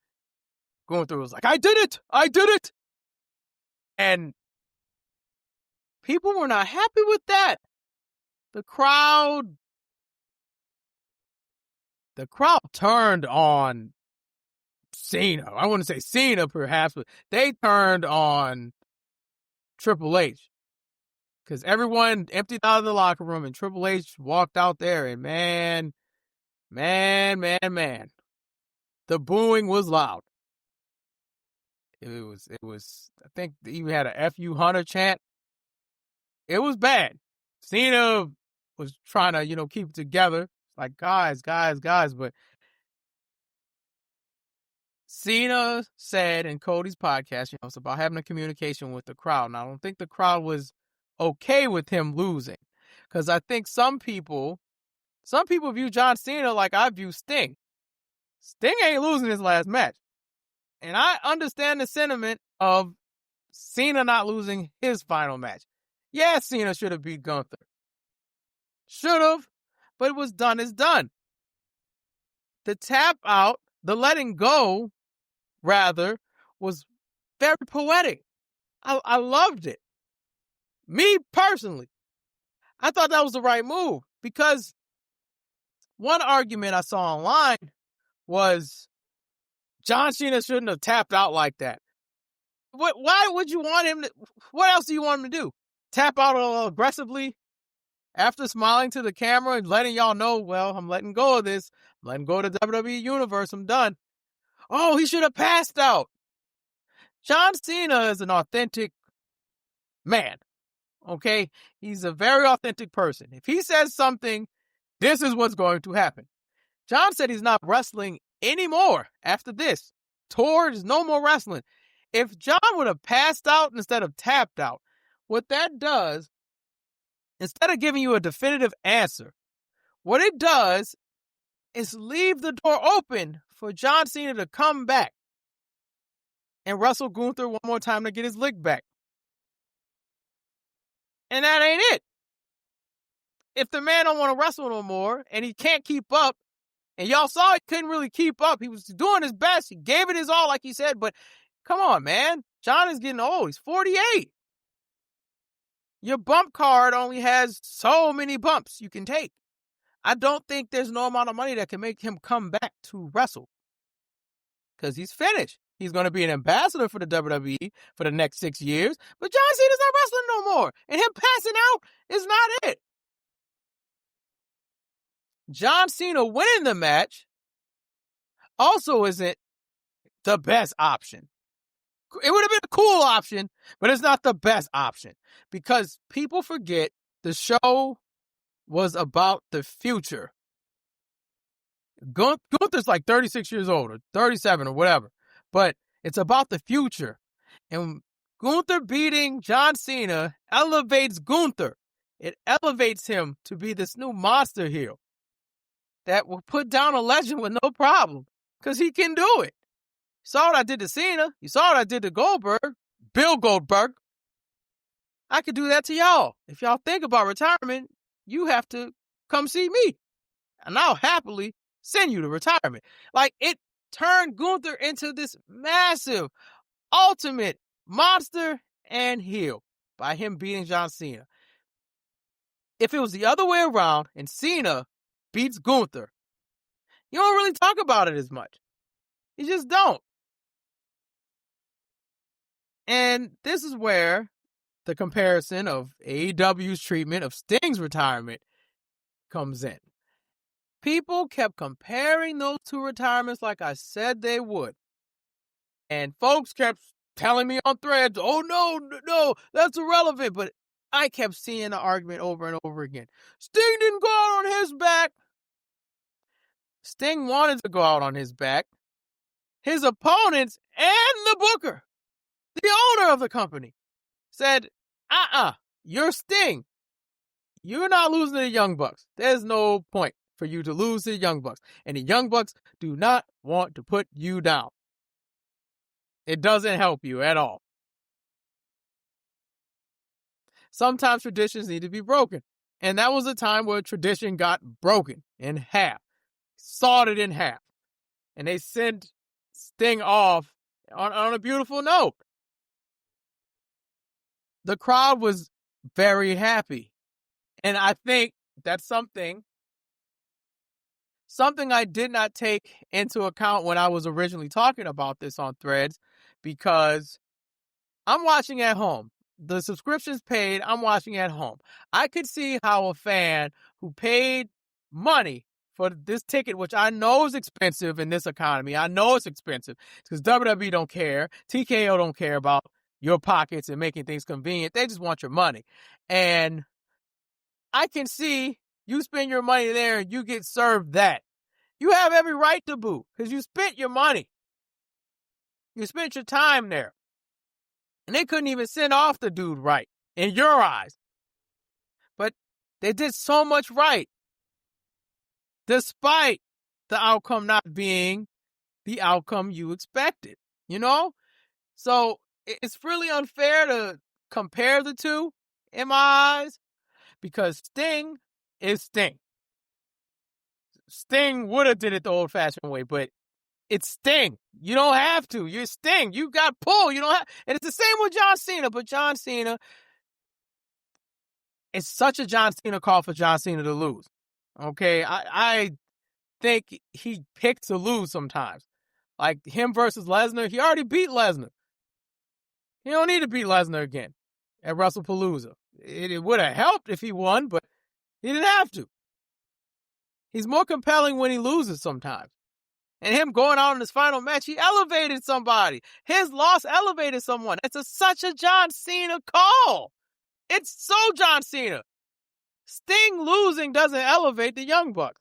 Gunther was like, I did it! And people were not happy with that. The crowd turned on Cena. I wouldn't say Cena, perhaps, but they turned on Triple H. Because everyone emptied out of the locker room, and Triple H walked out there, and man, the booing was loud. It was, I think they even had a FU Hunter chant. It was bad. Cena was trying to, keep it together. Like, guys, but Cena said in Cody's podcast, it's about having a communication with the crowd. Now, I don't think the crowd was okay with him losing, because I think some people view John Cena like I view Sting. Sting ain't losing his last match. And I understand the sentiment of Cena not losing his final match. Yeah, Cena should have beat Gunther. Should have, but it was done is done. The tap out, the letting go, rather, was very poetic. I loved it. Me, personally. I thought that was the right move, because one argument I saw online was John Cena shouldn't have tapped out like that. Why would you want him to? What else do you want him to do? Tap out a little aggressively after smiling to the camera and letting y'all know, well, I'm letting go of this. I'm letting go of the WWE Universe. I'm done. Oh, he should have passed out. John Cena is an authentic man. Okay? He's a very authentic person. If he says something, this is what's going to happen. John said he's not wrestling anymore after this. Towards no more wrestling. If John would have passed out instead of tapped out, what that does, instead of giving you a definitive answer, what it does is leave the door open for John Cena to come back and wrestle Gunther one more time to get his lick back. And that ain't it. If the man don't want to wrestle no more and he can't keep up, and y'all saw he couldn't really keep up, he was doing his best, he gave it his all like he said, but come on, man. John is getting old. He's 48. Your bump card only has so many bumps you can take. I don't think there's no amount of money that can make him come back to wrestle, because he's finished. He's going to be an ambassador for the WWE for the next 6 years, but John Cena's not wrestling no more, and him passing out is not it. John Cena winning the match also isn't the best option. It would have been a cool option, but it's not the best option, because people forget the show was about the future. Gunther's like 36 years old or 37 or whatever, but it's about the future. And Gunther beating John Cena elevates Gunther. It elevates him to be this new monster heel that will put down a legend with no problem, because he can do it. You saw what I did to Cena. You saw what I did to Bill Goldberg. I could do that to y'all. If y'all think about retirement, you have to come see me, and I'll happily send you to retirement. Like, it turned Gunther into this massive, ultimate monster and heel by him beating John Cena. If it was the other way around and Cena beats Gunther, you don't really talk about it as much. You just don't. And this is where the comparison of AEW's treatment of Sting's retirement comes in. People kept comparing those two retirements like I said they would. And folks kept telling me on threads, oh, no, that's irrelevant. But I kept seeing the argument over and over again. Sting didn't go out on his back. Sting wanted to go out on his back. His opponents and the booker, the owner of the company, said, you're Sting. You're not losing to the Young Bucks. There's no point for you to lose to the Young Bucks. And the Young Bucks do not want to put you down. It doesn't help you at all. Sometimes traditions need to be broken. And that was a time where tradition got broken in half, sawed it in half. And they sent Sting off on a beautiful note. The crowd was very happy. And I think that's something I did not take into account when I was originally talking about this on Threads, because I'm watching at home. The subscription's paid. I'm watching at home. I could see how a fan who paid money for this ticket, which I know is expensive in this economy. I know it's expensive because WWE don't care. TKO don't care about your pockets and making things convenient. They just want your money. And I can see you spend your money there and you get served that. You have every right to boo because you spent your money. You spent your time there. And they couldn't even send off the dude right in your eyes. But they did so much right, despite the outcome not being the outcome you expected, you know? So it's really unfair to compare the two in my eyes, because Sting is Sting. Sting would have did it the old-fashioned way, but it's Sting. You don't have to. You're Sting. You got pull. You don't have. And it's the same with John Cena, but John Cena, it's such a John Cena call for John Cena to lose. Okay, I think he picked to lose sometimes. Like him versus Lesnar, he already beat Lesnar. He don't need to beat Lesnar again at WrestlePalooza. It would have helped if he won, but he didn't have to. He's more compelling when he loses sometimes. And him going out in his final match, he elevated somebody. His loss elevated someone. It's such a John Cena call. It's so John Cena. Sting losing doesn't elevate the Young Bucks,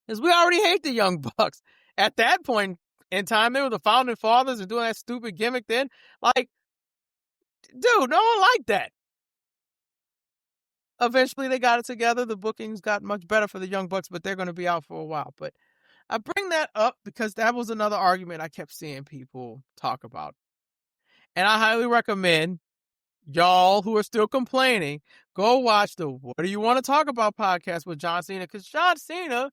because we already hate the Young Bucks. At that point in time, they were the founding fathers and doing that stupid gimmick then. Like, dude, no one liked that. Eventually, they got it together. The bookings got much better for the Young Bucks, but they're going to be out for a while. But I bring that up because that was another argument I kept seeing people talk about. And I highly recommend y'all who are still complaining, go watch the What Do You Want to Talk About podcast with John Cena, because John Cena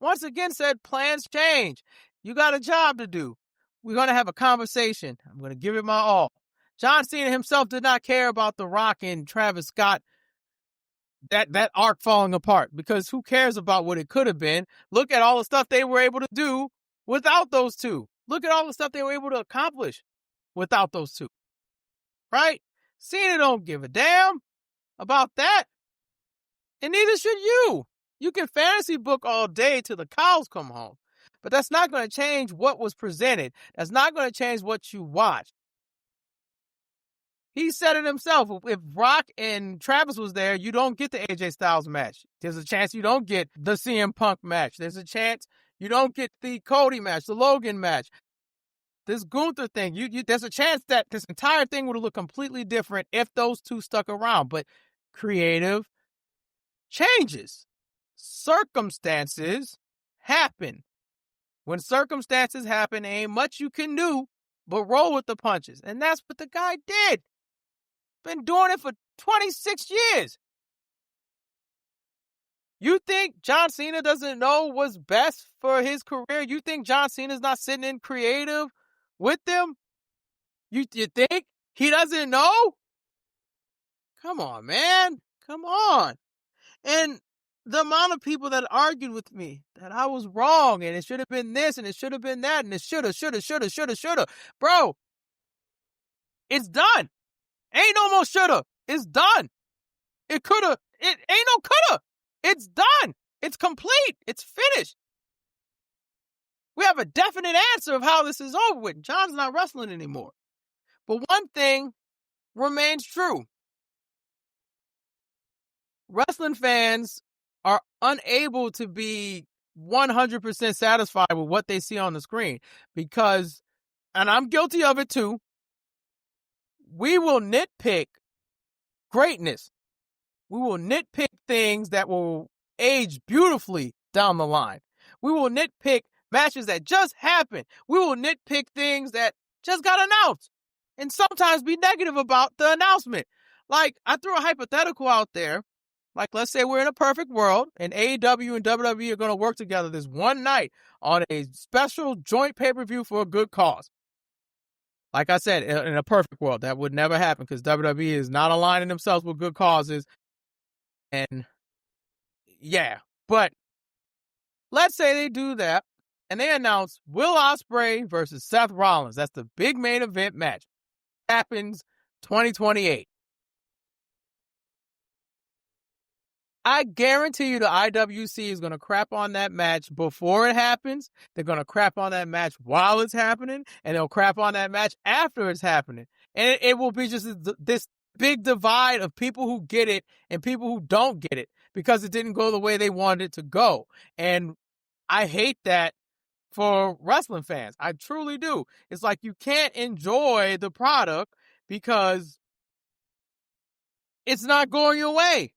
once again said plans change. You got a job to do. We're going to have a conversation. I'm going to give it my all. John Cena himself did not care about The Rock and Travis Scott, that arc falling apart, because who cares about what it could have been? Look at all the stuff they were able to do without those two. Look at all the stuff they were able to accomplish without those two. Right? Cena don't give a damn about that. And neither should you. You can fantasy book all day till the cows come home. But that's not going to change what was presented. That's not going to change what you watch. He said it himself. If Rock and Travis was there, you don't get the AJ Styles match. There's a chance you don't get the CM Punk match. There's a chance you don't get the Cody match, the Logan match. This Gunther thing, there's a chance that this entire thing would have looked completely different if those two stuck around. But creative changes. Circumstances happen. When circumstances happen, ain't much you can do but roll with the punches. And that's what the guy did. Been doing it for 26 years. You think John Cena doesn't know what's best for his career? You think John Cena's not sitting in creative with them? You think he doesn't know? Come on, man. Come on. And the amount of people that argued with me that I was wrong and it should have been this and it should have been that and it shoulda. Bro, it's done. Ain't no more shoulda. It's done. It coulda. It ain't no coulda. It's done. It's complete. It's finished. We have a definite answer of how this is over with. John's not wrestling anymore. But one thing remains true. Wrestling fans are unable to be 100% satisfied with what they see on the screen because, and I'm guilty of it too, we will nitpick greatness. We will nitpick things that will age beautifully down the line. We will nitpick matches that just happened. We will nitpick things that just got announced and sometimes be negative about the announcement. Like, I threw a hypothetical out there. Like, let's say we're in a perfect world and AEW and WWE are going to work together this one night on a special joint pay-per-view for a good cause. Like I said, in a perfect world, that would never happen because WWE is not aligning themselves with good causes. And yeah, but let's say they do that and they announce Will Ospreay versus Seth Rollins. That's the big main event match. Happens 2028. I guarantee you the IWC is going to crap on that match before it happens. They're going to crap on that match while it's happening, and they'll crap on that match after it's happening. And it will be just this big divide of people who get it and people who don't get it because it didn't go the way they wanted it to go. And I hate that for wrestling fans. I truly do. It's like you can't enjoy the product because it's not going your way.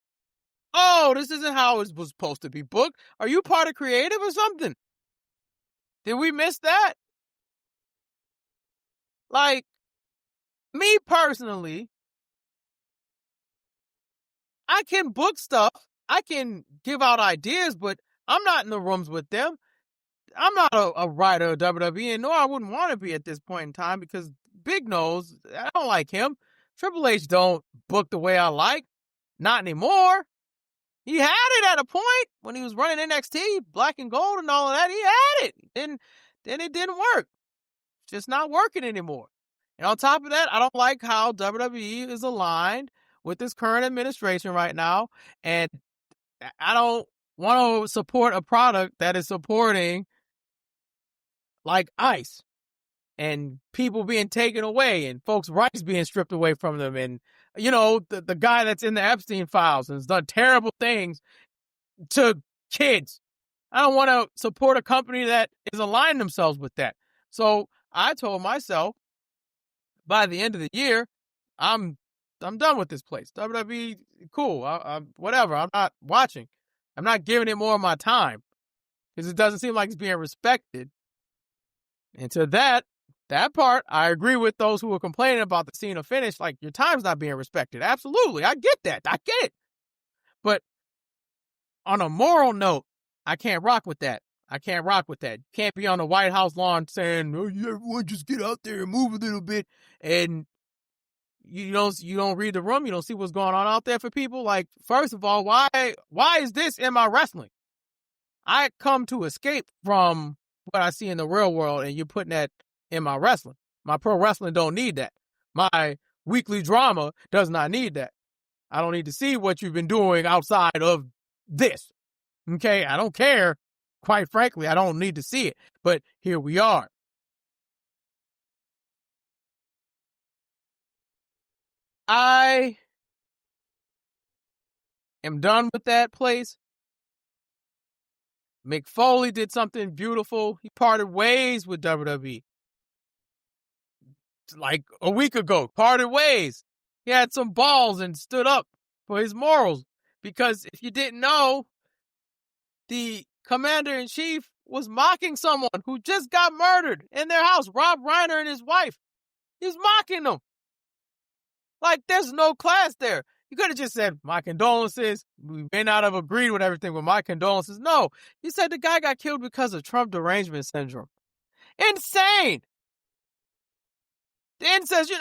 Oh, this isn't how it was supposed to be booked. Are you part of creative or something? Did we miss that? Like, me personally, I can book stuff. I can give out ideas, but I'm not in the rooms with them. I'm not a writer of WWE, and nor I wouldn't want to be at this point in time because Big Nose, I don't like him. Triple H don't book the way I like. Not anymore. He had it at a point when he was running NXT, Black and Gold and all of that. He had it. Then it didn't work. It's just not working anymore. And on top of that, I don't like how WWE is aligned with this current administration right now. And I don't want to support a product that is supporting like ICE and people being taken away and folks' rights being stripped away from them. And, you know, the guy that's in the Epstein files and has done terrible things to kids. I don't want to support a company that is aligning themselves with that. So I told myself by the end of the year, I'm done with this place. WWE, cool. Whatever. I'm not watching. I'm not giving it more of my time because it doesn't seem like it's being respected. And to that part, I agree with those who are complaining about the Cena finish. Like, your time's not being respected. Absolutely. I get that. I get it. But on a moral note, I can't rock with that. Can't be on the White House lawn saying, "Oh, everyone just get out there and move a little bit," and you don't read the room. You don't see what's going on out there for people. Like, first of all, why is this in my wrestling? I come to escape from what I see in the real world, and you're putting that in my wrestling. My pro wrestling don't need that. My weekly drama does not need that. I don't need to see what you've been doing outside of this. Okay? I don't care. Quite frankly, I don't need to see it. But here we are. I am done with that place. Mick Foley did something beautiful. He parted ways with WWE. Like a week ago, parted ways. He had some balls and stood up for his morals. Because if you didn't know, the commander-in-chief was mocking someone who just got murdered in their house, Rob Reiner and his wife. He was mocking them. Like, there's no class there. You could have just said, my condolences. We may not have agreed with everything, but my condolences. No, you said the guy got killed because of Trump derangement syndrome. Insane. Then says,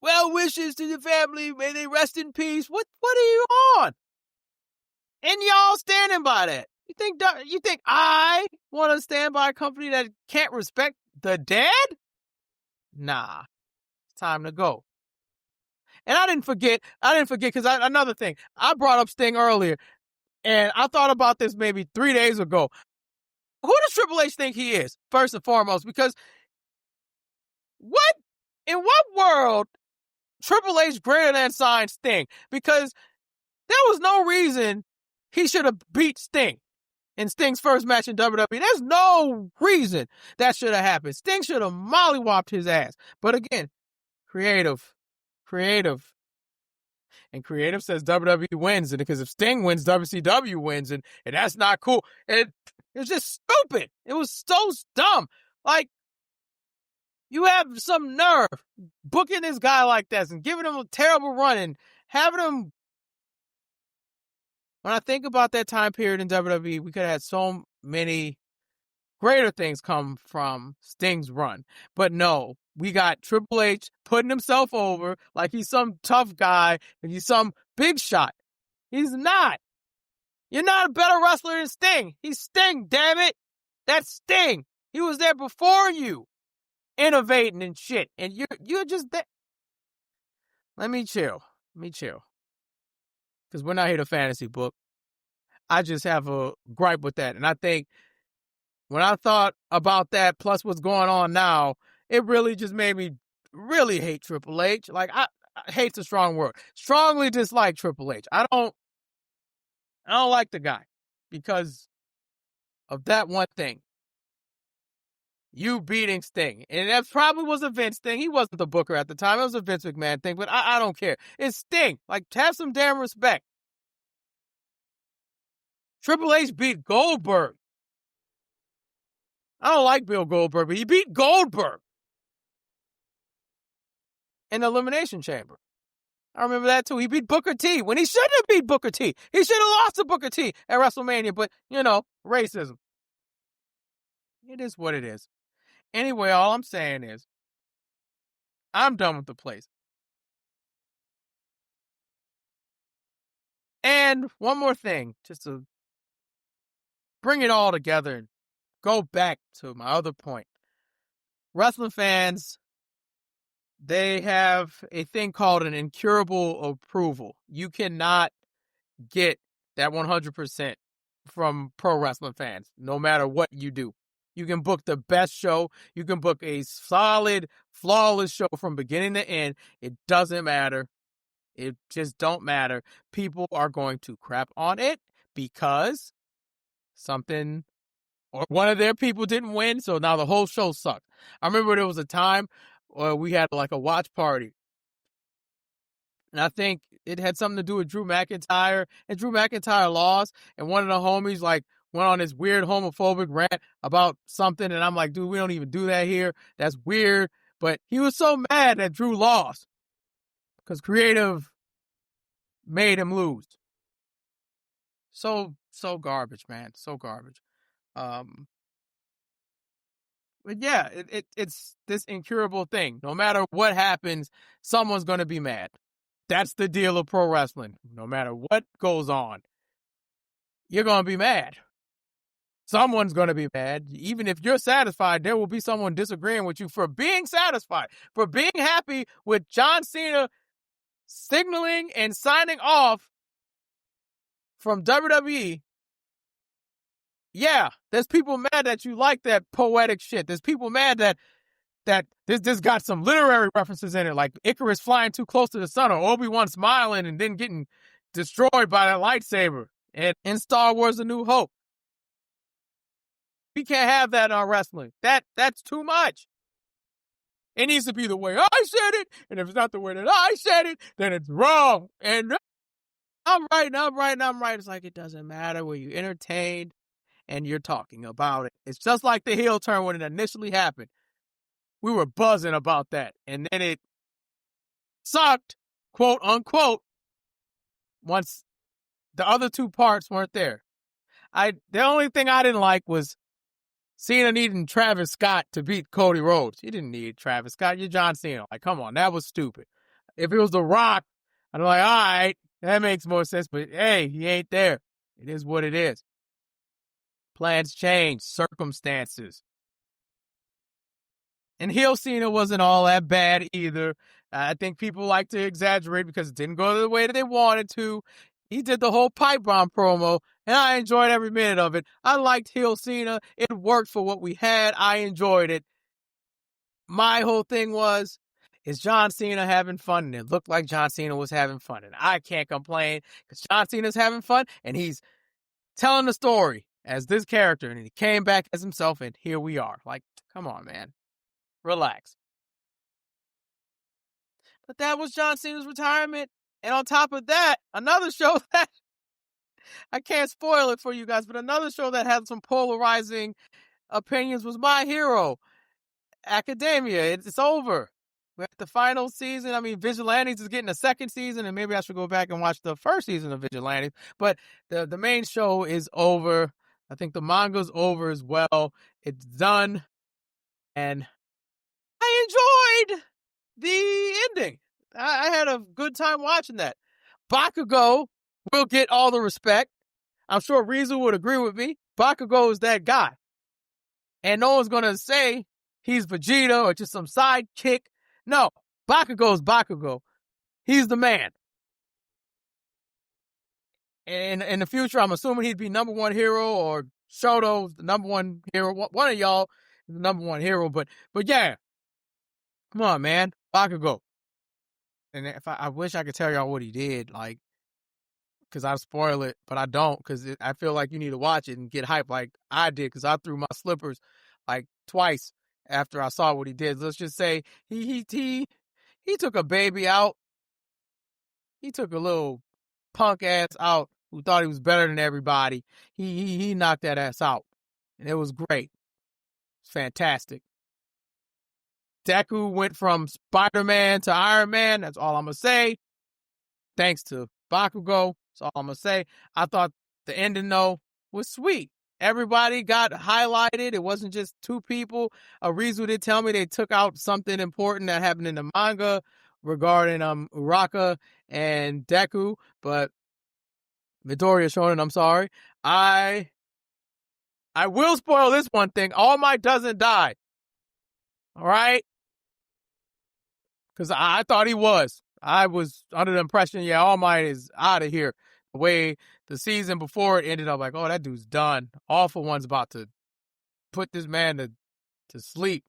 well wishes to the family. May they rest in peace. What are you on? And y'all standing by that. You think I want to stand by a company that can't respect the dead? Nah, it's time to go. And I didn't forget because another thing, I brought up Sting earlier, and I thought about this maybe 3 days ago. Who does Triple H think he is, first and foremost? Because in what world Triple H greater than signed Sting? Because there was no reason he should have beat Sting in Sting's first match in WWE. There's no reason that should have happened. Sting should have mollywopped his ass. But again, creative. And creative says WWE wins, and because if Sting wins, WCW wins, and that's not cool. And it's just stupid. It was so dumb. Like, you have some nerve booking this guy like this and giving him a terrible run and having him. When I think about that time period in WWE, we could have had so many greater things come from Sting's run. But no, we got Triple H putting himself over like he's some tough guy and he's some big shot. He's not. You're not a better wrestler than Sting. He's Sting, damn it. That's Sting. He was there before you, innovating and shit. And you're just there. Let me chill. Because we're not here to fantasy book. I just have a gripe with that. And I think when I thought about that, plus what's going on now, it really just made me really hate Triple H. Like, hate's a strong word. Strongly dislike Triple H. I don't like the guy because of that one thing. You beating Sting. And that probably was a Vince thing. He wasn't the booker at the time. It was a Vince McMahon thing, but I don't care. It's Sting. Like, have some damn respect. Triple H beat Goldberg. I don't like Bill Goldberg, but he beat Goldberg in the Elimination Chamber. I remember that too. He beat Booker T when he shouldn't have beat Booker T. He should have lost to Booker T at WrestleMania, but, racism. It is what it is. Anyway, all I'm saying is, I'm done with the place. And one more thing, just to bring it all together and go back to my other point. Wrestling fans, they have a thing called an incurable approval. You cannot get that 100% from pro wrestling fans, no matter what you do. You can book the best show. You can book a solid, flawless show from beginning to end. It doesn't matter. It just don't matter. People are going to crap on it because something or one of their people didn't win, so now the whole show sucked. I remember there was a time where we had like a watch party. And I think it had something to do with Drew McIntyre. And Drew McIntyre lost. And one of the homies went on this weird homophobic rant about something. And I'm like, dude, we don't even do that here. That's weird. But he was so mad that Drew lost. Because creative made him lose. So garbage, man. So garbage. But yeah, it's this incurable thing. No matter what happens, someone's going to be mad. That's the deal of pro wrestling. No matter what goes on, you're going to be mad. Someone's going to be mad. Even if you're satisfied, there will be someone disagreeing with you for being satisfied, for being happy with John Cena signaling and signing off from WWE. Yeah, there's people mad that you like that poetic shit. There's people mad that this got some literary references in it, like Icarus flying too close to the sun, or Obi-Wan smiling and then getting destroyed by that lightsaber. And in Star Wars: A New Hope, we can't have that on wrestling. That's too much. It needs to be the way I said it, and if it's not the way that I said it, then it's wrong. And I'm right. It's like, it doesn't matter. Were you entertained? And you're talking about it. It's just like the heel turn when it initially happened. We were buzzing about that, and then it sucked, quote unquote, once the other two parts weren't there. The only thing I didn't like was Cena needing Travis Scott to beat Cody Rhodes. You didn't need Travis Scott. You're John Cena. Like, come on, that was stupid. If it was The Rock, I'd be like, all right, that makes more sense. But hey, he ain't there. It is what it is. Plans change, circumstances. And heel Cena wasn't all that bad either. I think people like to exaggerate because it didn't go the way that they wanted to. He did the whole pipe bomb promo, and I enjoyed every minute of it. I liked heel Cena. It worked for what we had. I enjoyed it. My whole thing was, is John Cena having fun? And it looked like John Cena was having fun. And I can't complain because John Cena's having fun, and he's telling the story as this character, and he came back as himself, and here we are. Like, come on, man. Relax. But that was John Cena's retirement. And on top of that, another show that I can't spoil it for you guys, but another show that had some polarizing opinions was My Hero Academia. It's over. We're at the final season. I mean, Vigilantes is getting a second season, and maybe I should go back and watch the first season of Vigilantes. But the main show is over. I think the manga's over as well. It's done. And I enjoyed the ending. I had a good time watching that. Bakugo will get all the respect. I'm sure Rizu would agree with me. Bakugo is that guy. And no one's going to say he's Vegeta or just some sidekick. No, Bakugo's Bakugo. He's the man. And in the future, I'm assuming he'd be number one hero, or Shoto's the number one hero. One of y'all is the number one hero. But yeah, come on, man. Bakugo. And if I wish I could tell y'all what he did, like, because I'd spoil it, but I don't, because I feel like you need to watch it and get hyped like I did, because I threw my slippers like twice after I saw what he did. Let's just say he took a baby out. He took a little punk ass out who thought he was better than everybody. He knocked that ass out, and it was great. It's fantastic. Deku went from Spider-Man to Iron Man. That's all I'm going to say. Thanks to Bakugo. That's all I'm going to say. I thought the ending, though, was sweet. Everybody got highlighted. It wasn't just two people. Arizu did tell me they took out something important that happened in the manga regarding Uraka and Deku. But Midoriya Shonen, I'm sorry. I will spoil this one thing. All Might doesn't die. All right? Because I thought he was. I was under the impression, yeah, All Might is out of here. The way the season before it ended up, like, oh, that dude's done. All for One's about to put this man to sleep.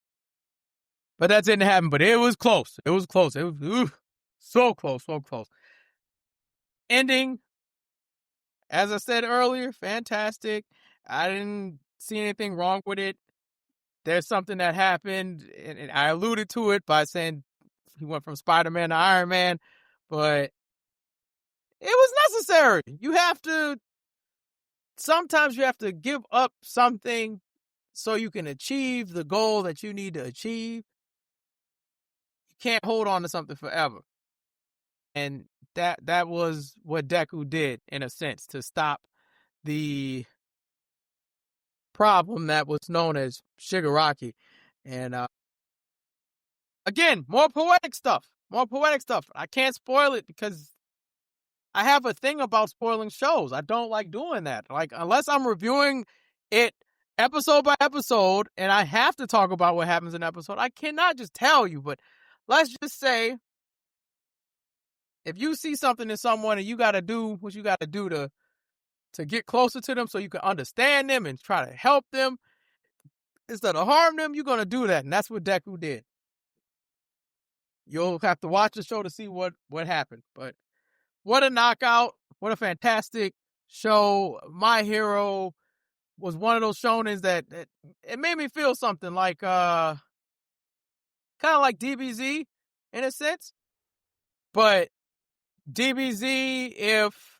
But that didn't happen. But it was close. It was close. It was so close, so close. Ending, as I said earlier, fantastic. I didn't see anything wrong with it. There's something that happened, and I alluded to it by saying he went from Spider-Man to Iron Man, but it was necessary. Sometimes you have to give up something so you can achieve the goal that you need to achieve. You can't hold on to something forever. And that was what Deku did, in a sense, to stop the problem that was known as Shigaraki. And again, more poetic stuff. I can't spoil it because I have a thing about spoiling shows. I don't like doing that. Like, unless I'm reviewing it episode by episode and I have to talk about what happens in an episode, I cannot just tell you. But let's just say, if you see something in someone and you got to do what you got to do to get closer to them so you can understand them and try to help them instead of harm them, you're going to do that. And that's what Deku did. You'll have to watch the show to see what happened. But what a knockout. What a fantastic show. My Hero was one of those shonens that it made me feel something like, kind of like DBZ in a sense. But DBZ, if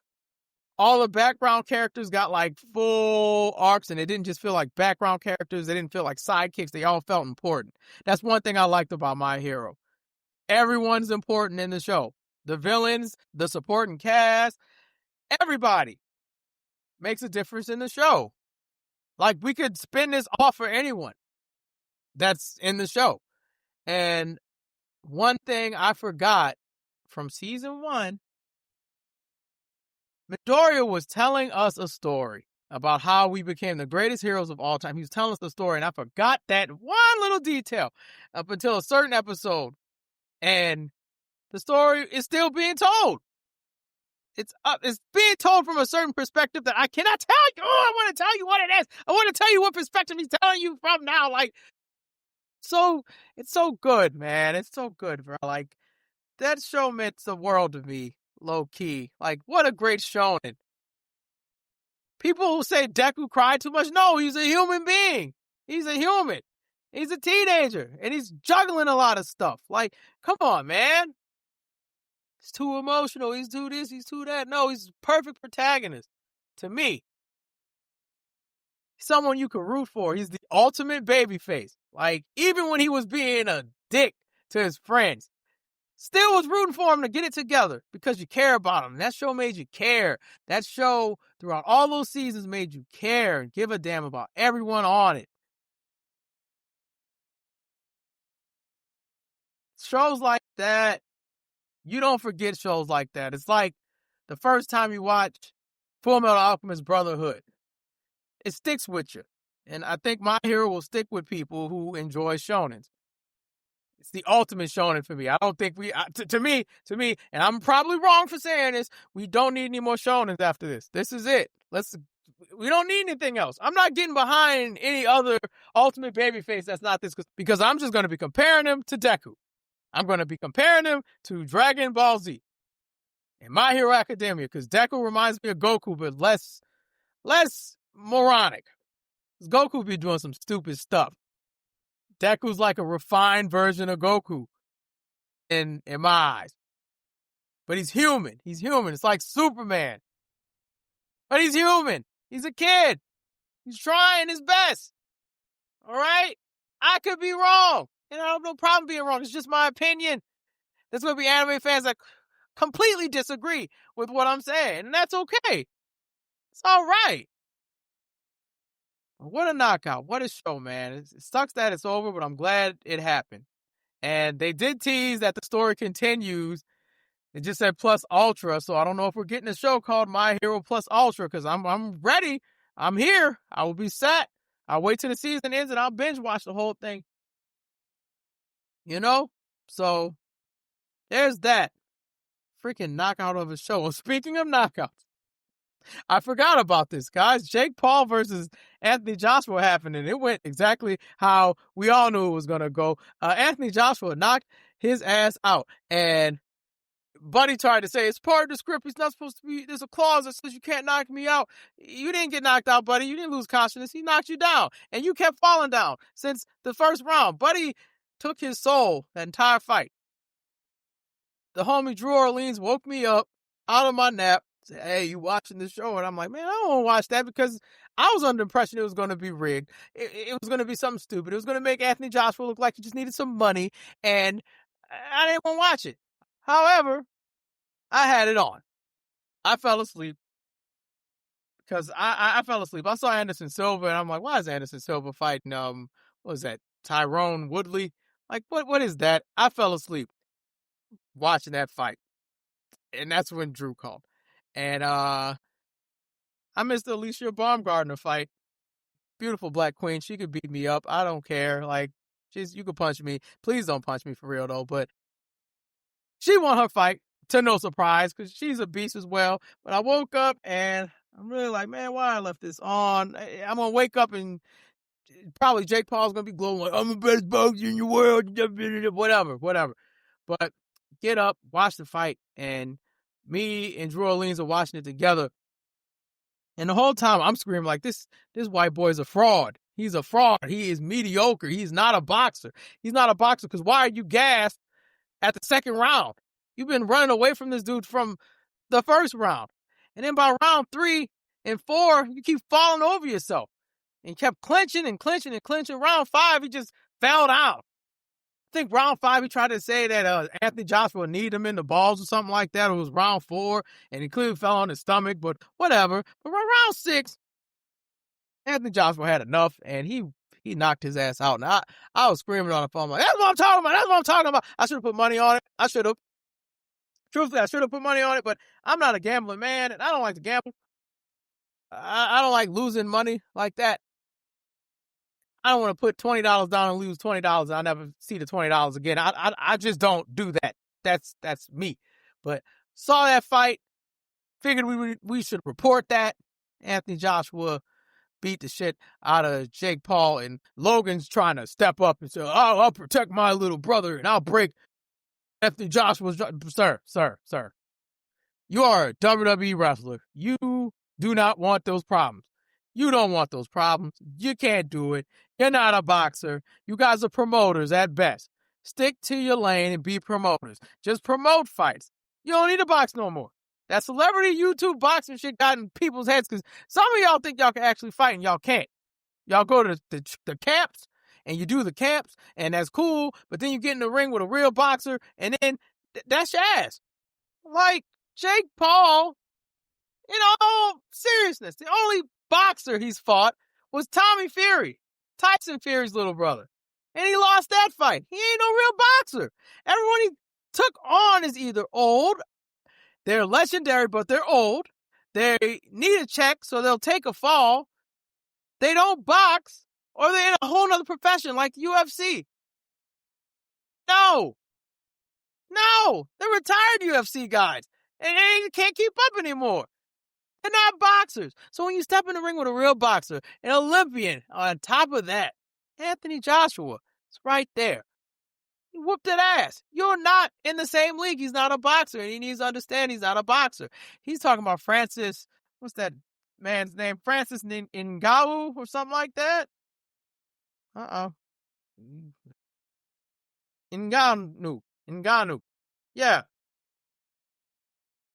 all the background characters got like full arcs and it didn't just feel like background characters, they didn't feel like sidekicks, they all felt important. That's one thing I liked about My Hero. Everyone's important in the show. the villains, the supporting cast, everybody makes a difference in the show. Like, we could spin this off for anyone that's in the show. And one thing I forgot from season 1, Midoriya was telling us a story about how we became the greatest heroes of all time. He was telling us the story, and I forgot that one little detail up until a certain episode. And the story is still being told. It's being told from a certain perspective that I cannot tell you. Oh, I want to tell you what it is. I want to tell you what perspective he's telling you from now. Like, so it's so good, man. It's so good, bro. Like, that show meant the world to me, low key. Like, what a great shonen. People who say Deku cried too much, no, he's a human being. He's a human. He's a teenager, and he's juggling a lot of stuff. Like, come on, man. He's too emotional. He's too this. He's too that. No, he's a perfect protagonist to me. Someone you can root for. He's the ultimate babyface. Like, even when he was being a dick to his friends, still was rooting for him to get it together because you care about him. That show made you care. That show, throughout all those seasons, made you care and give a damn about everyone on it. Shows like that, you don't forget shows like that. It's like the first time you watch Full Metal Alchemist Brotherhood. It sticks with you. And I think My Hero will stick with people who enjoy shonens. It's the ultimate shonen for me. I don't think to me, and I'm probably wrong for saying this, we don't need any more shonens after this. This is it. We don't need anything else. I'm not getting behind any other ultimate babyface that's not this, because I'm just going to be comparing him to Deku. I'm going to be comparing him to Dragon Ball Z and My Hero Academia, because Deku reminds me of Goku, but less moronic. Goku be doing some stupid stuff. Deku's like a refined version of Goku in my eyes. But he's human. He's human. It's like Superman. But he's human. He's a kid. He's trying his best. All right? I could be wrong. And I have no problem being wrong. It's just my opinion. There's going to be anime fans that completely disagree with what I'm saying. And that's okay. It's all right. What a knockout. What a show, man. It sucks that it's over, but I'm glad it happened. And they did tease that the story continues. It just said plus ultra, so I don't know if we're getting a show called My Hero Plus Ultra, because I'm ready. I'm here. I will be set. I'll wait till the season ends and I'll binge watch the whole thing. You know? So there's that. Freaking knockout of a show. Well, speaking of knockouts, I forgot about this, guys. Jake Paul versus Anthony Joshua happened, and it went exactly how we all knew it was going to go. Anthony Joshua knocked his ass out, and Buddy tried to say, it's part of the script. He's not supposed to be, there's a clause that says you can't knock me out. You didn't get knocked out, Buddy. You didn't lose consciousness. He knocked you down, and you kept falling down since the first round. Buddy took his soul that entire fight. The homie Drew Orleans woke me up out of my nap. Said, hey, you watching this show? And I'm like, man, I don't want to watch that, because I was under the impression it was going to be rigged. It was going to be something stupid. It was going to make Anthony Joshua look like he just needed some money, and I didn't want to watch it. However, I had it on. I fell asleep because I fell asleep. I saw Anderson Silva, and I'm like, why is Anderson Silva fighting, what was that, Tyrone Woodley? Like, what is that? I fell asleep watching that fight. And that's when Drew called. And I missed the Alicia Baumgardner fight. Beautiful black queen. She could beat me up. I don't care. Like, you could punch me. Please don't punch me for real, though. But she won her fight, to no surprise, because she's a beast as well. But I woke up, and I'm really like, man, why I left this on? I'm going to wake up, and probably Jake Paul's going to be glowing like, I'm the best boxer in the world. Whatever. But get up, watch the fight, and me and Drew Orleans are watching it together. And the whole time I'm screaming like, this white boy's a fraud. He's a fraud. He is mediocre. He's not a boxer. He's not a boxer, because why are you gassed at the second round? You've been running away from this dude from the first round. And then by round 3 and 4, you keep falling over yourself. And kept clinching and clinching and clinching. Round 5, he just fell down. think round 5 he tried to say that Anthony Joshua needed him in the balls or something like that. It was round 4, and he clearly fell on his stomach, but whatever. But round 6, Anthony Joshua had enough, and he knocked his ass out. And I was screaming on the phone, like, that's what I'm talking about. That's what I'm talking about. I should have put money on it. I should have. Truthfully, I should have put money on it, but I'm not a gambling man, and I don't like to gamble. I don't like losing money like that. I don't want to put $20 down and lose $20, and I never see the $20 again. I just don't do that. That's me. But saw that fight, figured we should report that. Anthony Joshua beat the shit out of Jake Paul, and Logan's trying to step up and say, "Oh, I'll protect my little brother, and I'll break Anthony Joshua's." Sir. You are a WWE wrestler. You do not want those problems. You don't want those problems. You can't do it. You're not a boxer. You guys are promoters at best. Stick to your lane and be promoters. Just promote fights. You don't need to box no more. That celebrity YouTube boxing shit got in people's heads because some of y'all think y'all can actually fight and y'all can't. Y'all go to the camps and you do the camps and that's cool, but then you get in the ring with a real boxer and then that's your ass. Like Jake Paul, in all seriousness, the only boxer he's fought was Tommy Fury, Tyson Fury's little brother. And he lost that fight. He ain't no real boxer. Everyone he took on is either old, they're legendary, but they're old, they need a check, so they'll take a fall, they don't box, or they're in a whole nother profession like UFC. No, they're retired UFC guys, and they can't keep up anymore. They're not boxers. So when you step in the ring with a real boxer, an Olympian, on top of that, Anthony Joshua, it's right there. He whooped that ass. You're not in the same league. He's not a boxer, and he needs to understand he's not a boxer. He's talking about Francis, what's that man's name? Francis Ngannou or something like that? Ngannou. Yeah.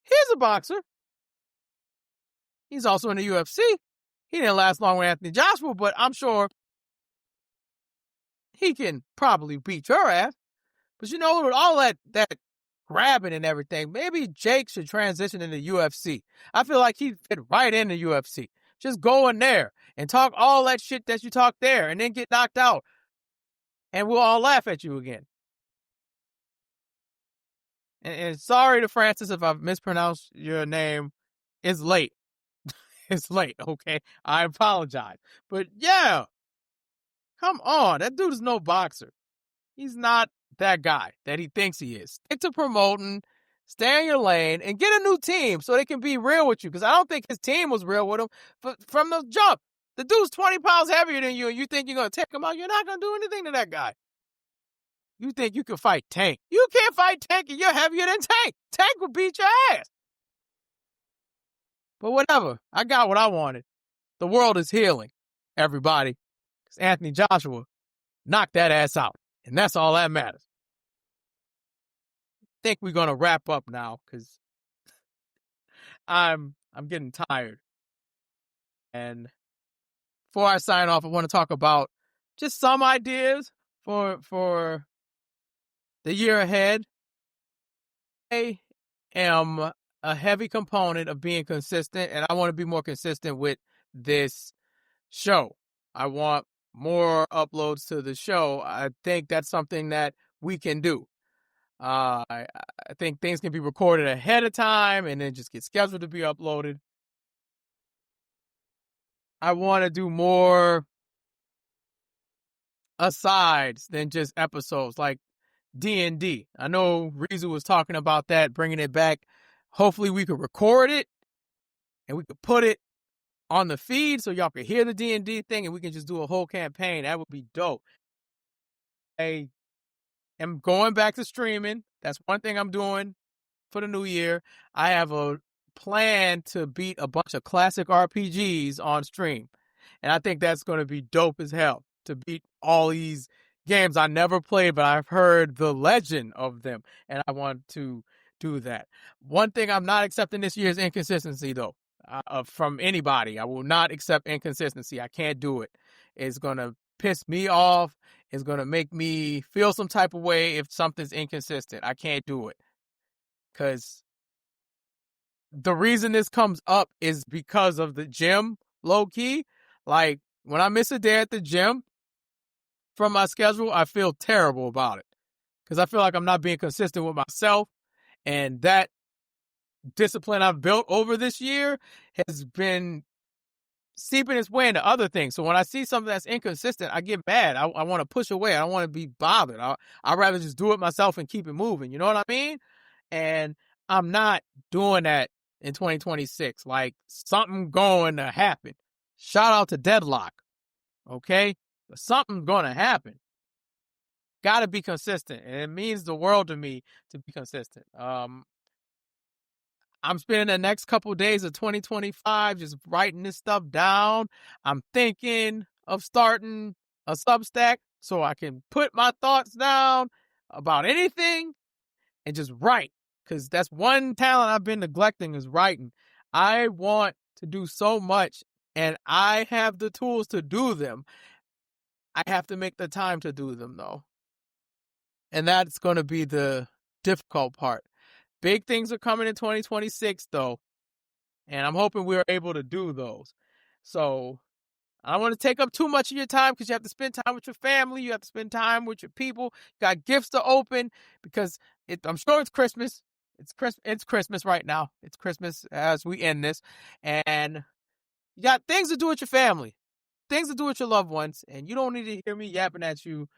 He's a boxer. He's also in the UFC. He didn't last long with Anthony Joshua, but I'm sure he can probably beat your ass. But you know, with all that grabbing and everything, maybe Jake should transition into UFC. I feel like he'd fit right into UFC. Just go in there and talk all that shit that you talk there and then get knocked out. And we'll all laugh at you again. And sorry to Francis if I've mispronounced your name. It's late. It's late, okay? I apologize. But yeah, come on. That dude is no boxer. He's not that guy that he thinks he is. Stick to promoting, stay in your lane, and get a new team so they can be real with you. Because I don't think his team was real with him from the jump. The dude's 20 pounds heavier than you, and you think you're going to take him out. You're not going to do anything to that guy. You think you can fight Tank. You can't fight Tank, and you're heavier than Tank. Tank will beat your ass. But whatever. I got what I wanted. The world is healing, everybody. Because Anthony Joshua knocked that ass out. And that's all that matters. I think we're going to wrap up now because I'm getting tired. And before I sign off, I want to talk about just some ideas for the year ahead. I am a heavy component of being consistent, and I want to be more consistent with this show. I want more uploads to the show. I think that's something that we can do. I think things can be recorded ahead of time and then just get scheduled to be uploaded. I want to do more asides than just episodes like D&D. I know Rizu was talking about that, bringing it back. Hopefully we could record it and we could put it on the feed so y'all can hear the D&D thing and we can just do a whole campaign. That would be dope. I am going back to streaming. That's one thing I'm doing for the new year. I have a plan to beat a bunch of classic RPGs on stream. And I think that's going to be dope as hell to beat all these games I never played, but I've heard the legend of them. And I want to do that. One thing I'm not accepting this year is inconsistency, though, from anybody. I will not accept inconsistency. I can't do it. It's going to piss me off. It's going to make me feel some type of way if something's inconsistent. I can't do it. Because the reason this comes up is because of the gym, low key. Like, when I miss a day at the gym from my schedule, I feel terrible about it. Because I feel like I'm not being consistent with myself. And that discipline I've built over this year has been seeping its way into other things. So when I see something that's inconsistent, I get mad. I want to push away. I don't want to be bothered. I'd rather just do it myself and keep it moving. You know what I mean? And I'm not doing that in 2026. Like, something going to happen. Shout out to Deadlock. Okay? Something's going to happen. Got to be consistent. And it means the world to me to be consistent. I'm spending the next couple of days of 2025 just writing this stuff down. I'm thinking of starting a Substack so I can put my thoughts down about anything and just write. Because that's one talent I've been neglecting, is writing. I want to do so much, and I have the tools to do them. I have to make the time to do them, though. And that's going to be the difficult part. Big things are coming in 2026, though. And I'm hoping we're able to do those. So I don't want to take up too much of your time, because you have to spend time with your family. You have to spend time with your people. You got gifts to open, because I'm sure it's Christmas. It's Christmas right now. It's Christmas as we end this. And you got things to do with your family, things to do with your loved ones. And you don't need to hear me yapping at you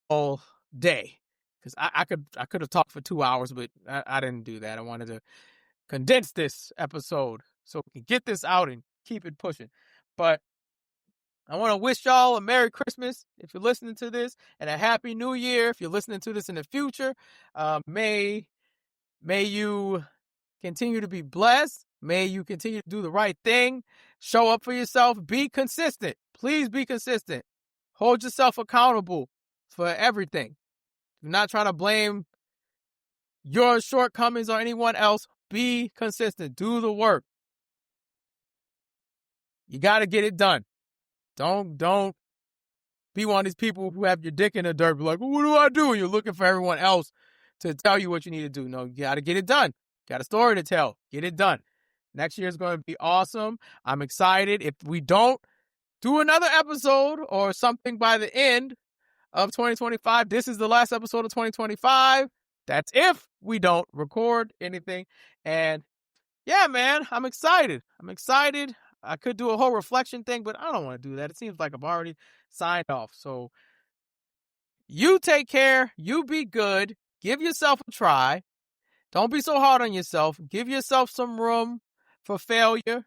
all day. Because I could have talked for 2 hours, but I didn't do that. I wanted to condense this episode so we can get this out and keep it pushing. But I want to wish y'all a Merry Christmas if you're listening to this, and a Happy New Year if you're listening to this in the future. May you continue to be blessed. May you continue to do the right thing. Show up for yourself. Be consistent. Please be consistent. Hold yourself accountable for everything. Do not try to blame your shortcomings or anyone else. Be consistent. Do the work. You got to get it done. Don't be one of these people who have your dick in the dirt. Be like, what do I do? And you're looking for everyone else to tell you what you need to do. No, you got to get it done. Got a story to tell. Get it done. Next year is going to be awesome. I'm excited. If we don't do another episode or something by the end of 2025, this is the last episode of 2025. That's if we don't record anything. And yeah, man, I'm excited. I could do a whole reflection thing, but I don't want to do that. It seems like I've already signed off. So you take care. You be good. Give yourself a try. Don't be so hard on yourself. Give yourself some room for failure,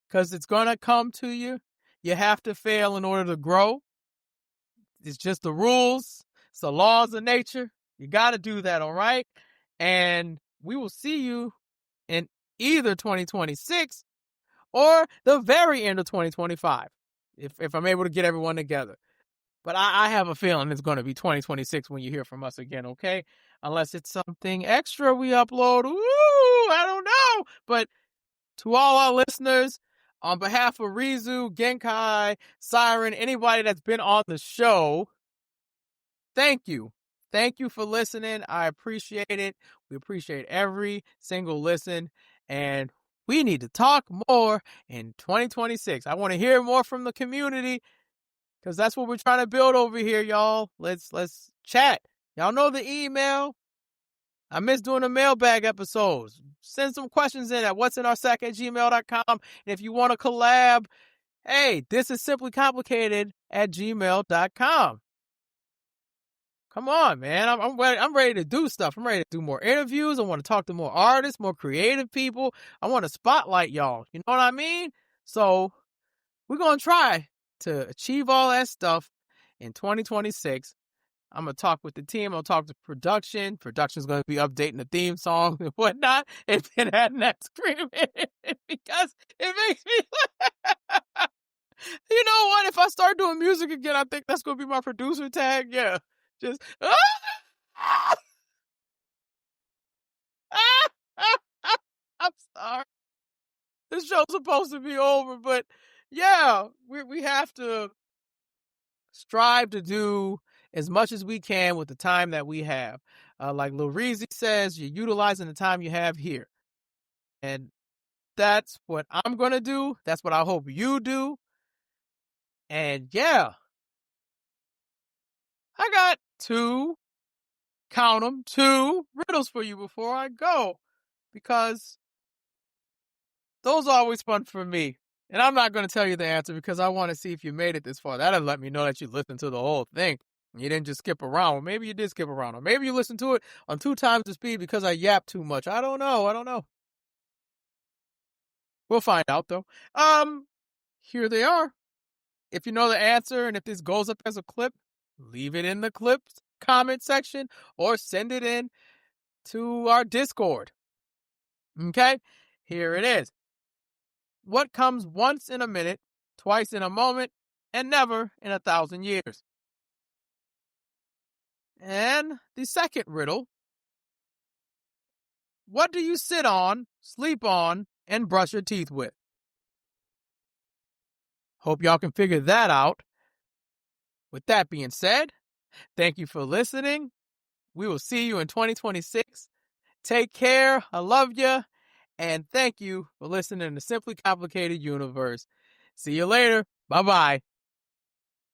because it's going to come to you. You have to fail in order to grow. It's just the rules. It's the laws of nature. You got to do that, all right? And we will see you in either 2026 or the very end of 2025, if I'm able to get everyone together. But I have a feeling it's going to be 2026 when you hear from us again, okay? Unless it's something extra we upload. Ooh, I don't know. But to all our listeners, on behalf of Rizu, Genkai, Siren, anybody that's been on the show, thank you. Thank you for listening. I appreciate it. We appreciate every single listen. And we need to talk more in 2026. I want to hear more from the community, because that's what we're trying to build over here, y'all. Let's chat. Y'all know the email. I miss doing the mailbag episodes. Send some questions in at what'sinOurSack@gmail.com. And if you want to collab, hey, this is simplycomplicated@gmail.com. Come on, man. I'm ready to do stuff. I'm ready to do more interviews. I want to talk to more artists, more creative people. I want to spotlight y'all. You know what I mean? So we're going to try to achieve all that stuff in 2026. I'm going to talk with the team. I'll talk to production. Production's going to be updating the theme song and whatnot. And then add next Chrimuh because it makes me you know what? If I start doing music again, I think that's going to be my producer tag. Yeah. Just I'm sorry. This show's supposed to be over, but yeah, we have to strive to do as much as we can with the time that we have. Like Lil Reezy says, you're utilizing the time you have here. And that's what I'm going to do. That's what I hope you do. And yeah, I got count them, two riddles for you before I go. Because those are always fun for me. And I'm not going to tell you the answer because I want to see if you made it this far. That'll let me know that you listened to the whole thing. You didn't just skip around. Or maybe you did skip around. Or maybe you listened to it on 2 times the speed because I yapped too much. I don't know. We'll find out though. Here they are. If you know the answer and if this goes up as a clip, leave it in the clips comment section or send it in to our Discord. Okay? Here it is. What comes once in a minute, twice in a moment, and never in 1,000 years? And the second riddle. What do you sit on, sleep on, and brush your teeth with? Hope y'all can figure that out. With that being said, thank you for listening. We will see you in 2026. Take care. I love you. And thank you for listening to Simply Complicated Universe. See you later. Bye-bye.